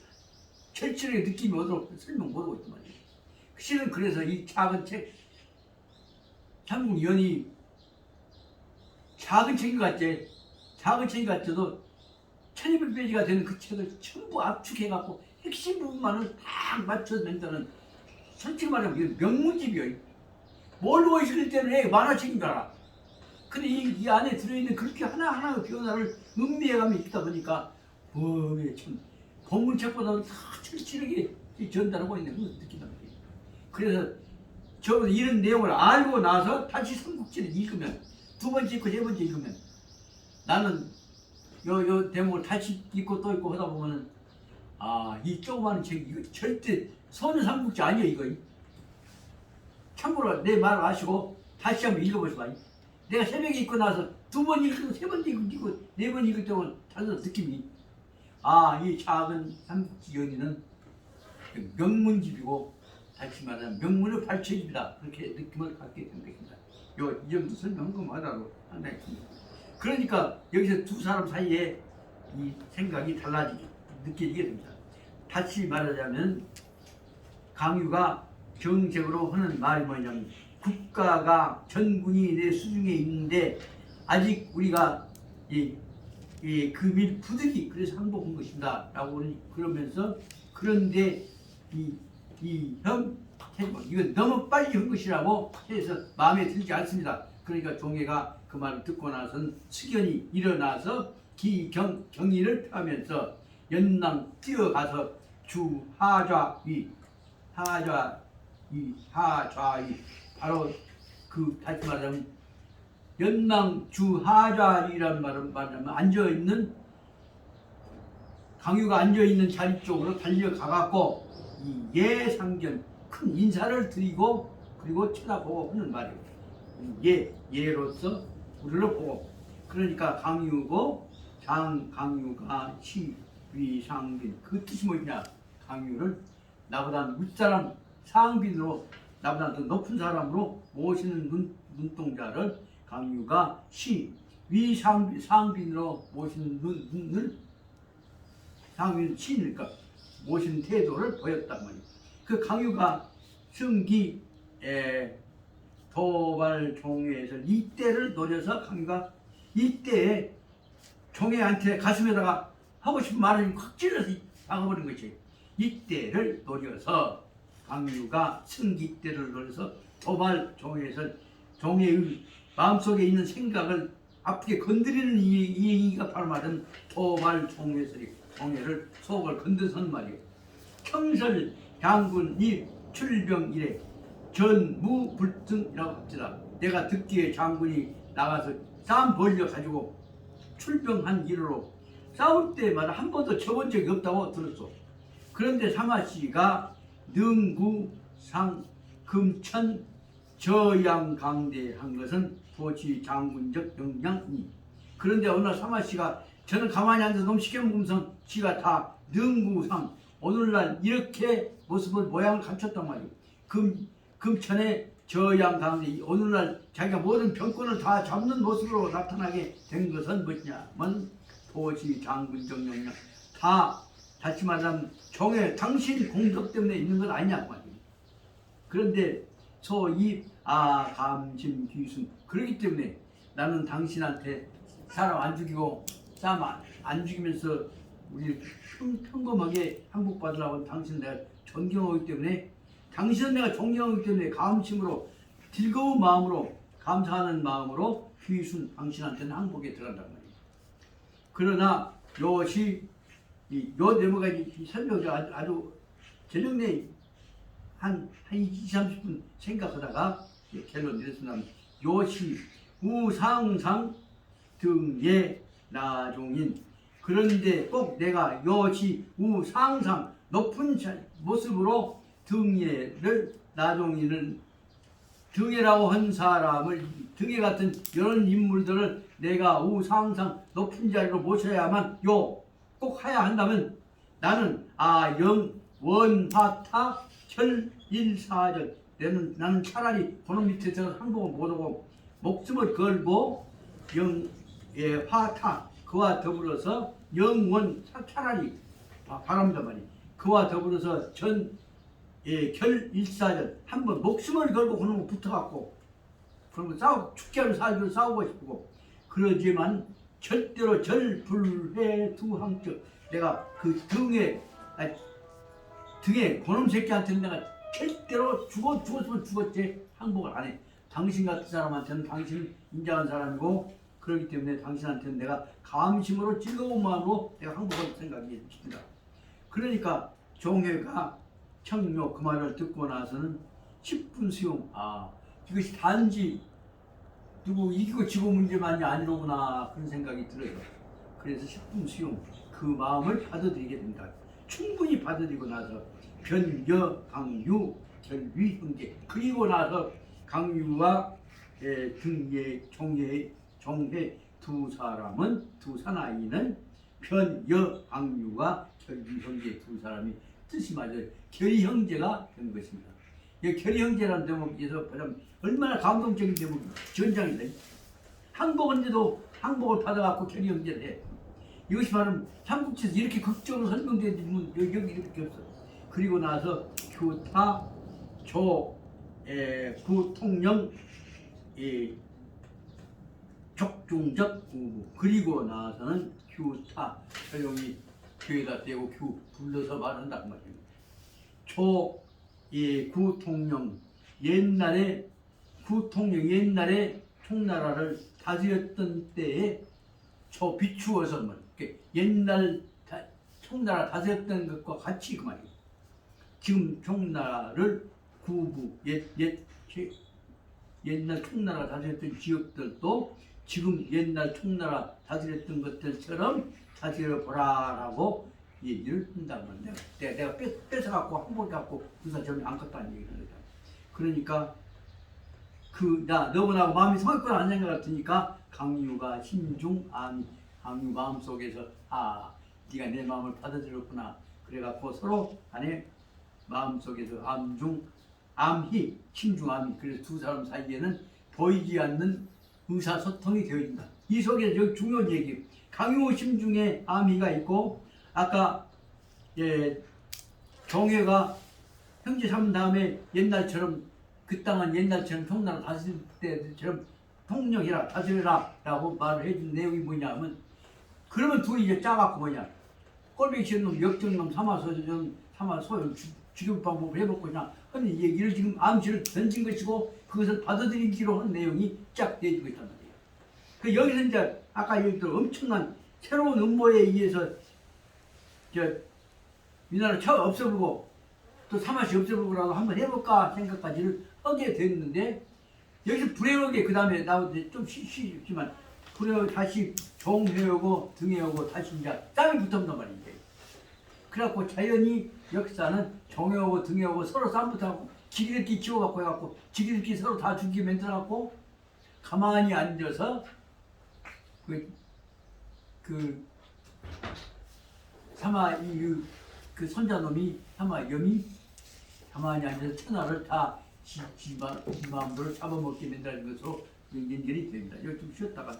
절실하게 느낌이 오도록 설명 못하고 있단 말이에요. 실은 그래서 이 작은 책 삼국연이 작은 책인 것 같지? 작은 책인 것 같아도 1200페이지가 되는 그 책을 전부 압축해갖고 핵심 부분만을 딱 맞춰서 낸다는 솔직히 말하면 이게 명문집이에요. 모르고 있을 때는 만화책인 줄 알아. 근데 이 안에 들어있는 그렇게 하나하나의 변화를 음미해가며 읽다 보니까 참 본문책보다는 다 철저하게 전달하고 있는 그런 느낀단 말이에요. 그래서 저보다 이런 내용을 알고 나서 다시 삼국지를 읽으면 두 번째 읽고 세 번째 읽으면 나는 요 대목을 다시 읽고 또 읽고 하다 보면은 이 조그마한 책 이거 절대 손은 삼국지 아니에요 이거. 참고로 내 말 아시고 다시 한번 읽어보시다. 내가 새벽에 읽고 나서 두 번 읽고 세 번 읽고 네 번 읽을 때는 다른 느낌이 이 작은 삼국지 연의는 명문집이고 다시 말하면 명문의 발췌집이다 그렇게 느낌을 갖게 된 것입니다. 이 정도 설명한 것마다도 상당히 큽니다. 그러니까 여기서 두 사람 사이에 이 생각이 달라지게 느껴지게 됩니다. 다시 말하자면 강유가 정책으로 하는 말이 뭐냐면 국가가 전군이 내 수중에 있는데 아직 우리가 금일 부득이 그래서 항복한 것입니다 라고 그러면서 그런데 이건 너무 빨리 한 것이라고 해서 마음에 들지 않습니다. 그러니까 종애가 그 말을 듣고 나선 숙연히 일어나서 경의를 펴면서 연낭 뛰어가서 주하좌위 하좌위 바로 그 다시 말하면 연낭 주하좌위란 말은 말하면 앉아있는 강유가 앉아있는 자리 쪽으로 달려가갖고 이 예상견 큰 인사를 드리고 그리고 쳐다보고 하는 말이에요. 예로서 우리를 보고 그러니까 강유고 강유가 시위상빈 그 뜻이 뭐냐 강유를 나보다 윗사람 상빈으로 나보다 더 높은 사람으로 모시는 눈동자를 강유가 상빈으로 모시는 눈을 상빈 신일까 모시는 태도를 보였단 말이에요. 그 강유가 승기 도발 종회에서 이때를 노려서 강유가 이때에 종회한테 가슴에다가 하고 싶은 말을 확 찔러서 박아버린 것이 이때를 노려서 강유가 승기 때를 노려서 도발 종회에서 종회의 마음속에 있는 생각을 아프게 건드리는 이 얘기가 바로 말은 도발 종회를 속을 건드선 말이에요. 청설 장군이 출병 이래 전무불등이라고 합시다. 내가 듣기에 장군이 나가서 싸움 벌려가지고 출병한 일로 싸울 때마다 한 번도 쳐본 적이 없다고 들었어. 그런데 사마씨가 능구상 금천 저양강대한 것은 도치 장군적 역량이. 그런데 어느 날 사마씨가 저는 가만히 앉아서 너무 시켜먹으면서 지가 다 능구상 오늘날 이렇게 모습을 모양을 갖췄단 말이에요. 금천의 저양강대 오늘날 자기가 모든 병권을 다 잡는 모습으로 나타나게 된 것은 뭐냐면 도시 장군적 역량 다 다시 말하면 종의 당신 공덕 때문에 있는 건 아니냐 말이에요. 그런데 소이 감심 귀순 그렇기 때문에 나는 당신한테 사람 안 죽이고 싸움 안 죽이면서 우리 평범하게 항복받으라고 당신 내가 존경하기 때문에 당신은 내가 존경하기 때문에 감심으로 즐거운 마음으로 감사하는 마음으로 귀순 당신한테는 항복에 들어간단 말이에요. 그러나 요시 요 네모가지 설명을 아주 저녁에 한 20, 30분 생각하다가 결론 내렸습니다. 요시 우상상 등예 나종인 그런데 꼭 내가 요시 우상상 높은 모습으로 등예를 나종인을 등예라고 한 사람을 등예 같은 이런 인물들을 내가 우상상 높은 자리로 모셔야만 꼭 해야 한다면 나는 영원화타 혈일사절 나는 차라리 그놈 밑에서 항복을 못하고 목숨을 걸고 화타 그와 더불어서 영원 차라리 바랍니다 말이 그와 더불어서 결일사절 한번 목숨을 걸고 그놈을 붙어갖고 그러면 축제를 살기로 싸우고 싶고 그러지만 절대로 절불회두항적 내가 그 등에 그놈 새끼한테는 내가 절대로 죽었으면 죽었지 항복을 안 해. 당신 같은 사람한테는 당신 인정한 사람이고 그렇기 때문에 당신한테는 내가 감심으로 즐거운 마음으로 내가 항복할 생각이 있습니다. 그러니까 종회가 청묘 그 말을 듣고 나서는 10분 수용 이것이 단지 누구 이기고 지고 문제만이 아니로구나 그런 생각이 들어요. 그래서 10분 수용 그 마음을 받아들이게 됩니다. 충분히 받아들이고 나서 변여 강유 결위 형제 그리고 나서 강유와 등예 종회 두 사나이는 변여 강유와 결위 형제 두 사람이 뜻이 맞아요. 결위 형제가 된 것입니다. 이 결위 형제라는 대목에서 보면 얼마나 감동적인 대목이 전장인데 항복은데도 항복을 받아갖고 결위 형제를 해. 이것이 바로 삼국지에서 이렇게 극적으로 설명되는 여기 이렇게 없어. 그리고 나서 규타 부통령 족중적 우부 그리고 나서는 규타 조용히 귀에다 대고 불러서 말한단 말입니다. 구통령 옛날에 총나라를 다스렸던 때에 저 비추어서 뭐 옛날 총나라 다스렸던 것과 같이 그 말이에요. 지금 총나라를 옛날 총나라 다스렸던 지역들도 지금 옛날 총나라 다스렸던 것들처럼 다스려 보라라고 얘기를 한다는 건데, 내가 뺏어갖고 한번 갖고 유사점이 안 갔다는 얘기를 합니다. 그러니까 너하고 마음이 성했구나 하는 생각 같으니까 강유가 신중 암이, 강유 마음속에서 네가 내 마음을 받아들였구나. 그래갖고 서로 간에 마음속에서 암희, 신중암이, 그래서 두 사람 사이에는 보이지 않는 의사소통이 되어진다. 이 속에 여기 중요한 얘기, 강유 신중의 암희가 있고, 아까 정혜가 형제 삼은 다음에 옛날처럼 그 땅은 옛날처럼 총나라 다스릴 때처럼 통력이라 다스려라 라고 말을 해준 내용이 뭐냐면, 그러면 둘이 이제 짜갖고 뭐냐, 꼴보기 싫은 놈, 역적놈, 삼아소용 죽일 방법을 해볼 거냐 하는 얘기를 지금 암시를 던진 것이고, 그것을 받아들이기로 한 내용이 쫙 내지고 있단 말이에요. 그 여기서 이제 아까 얘기했던 엄청난 새로운 음모에 의해서 우리나라 처음 없애보고 또 사마시 없애보고라도 한번 해볼까 생각까지를 하게 됐는데, 여기서 불행하게 그 다음에 나오는데 좀 쉽지만 불행하게 다시 종해오고 등해오고 다시 이제 땀이 붙었단 말이에요. 그래갖고 자연히 역사는 종해오고 등해오고 서로 쌈 붙어갖고 지기들끼리 치워갖고 해갖고 지기들끼리 서로 다 죽이게 만들어갖고 가만히 앉아서 그 손자놈이 사마염이 가만히 앉아서 천하를 다 지 마음대로 잡아먹게 만드는 것으로 연결이 됩니다. 여기 좀 쉬었다가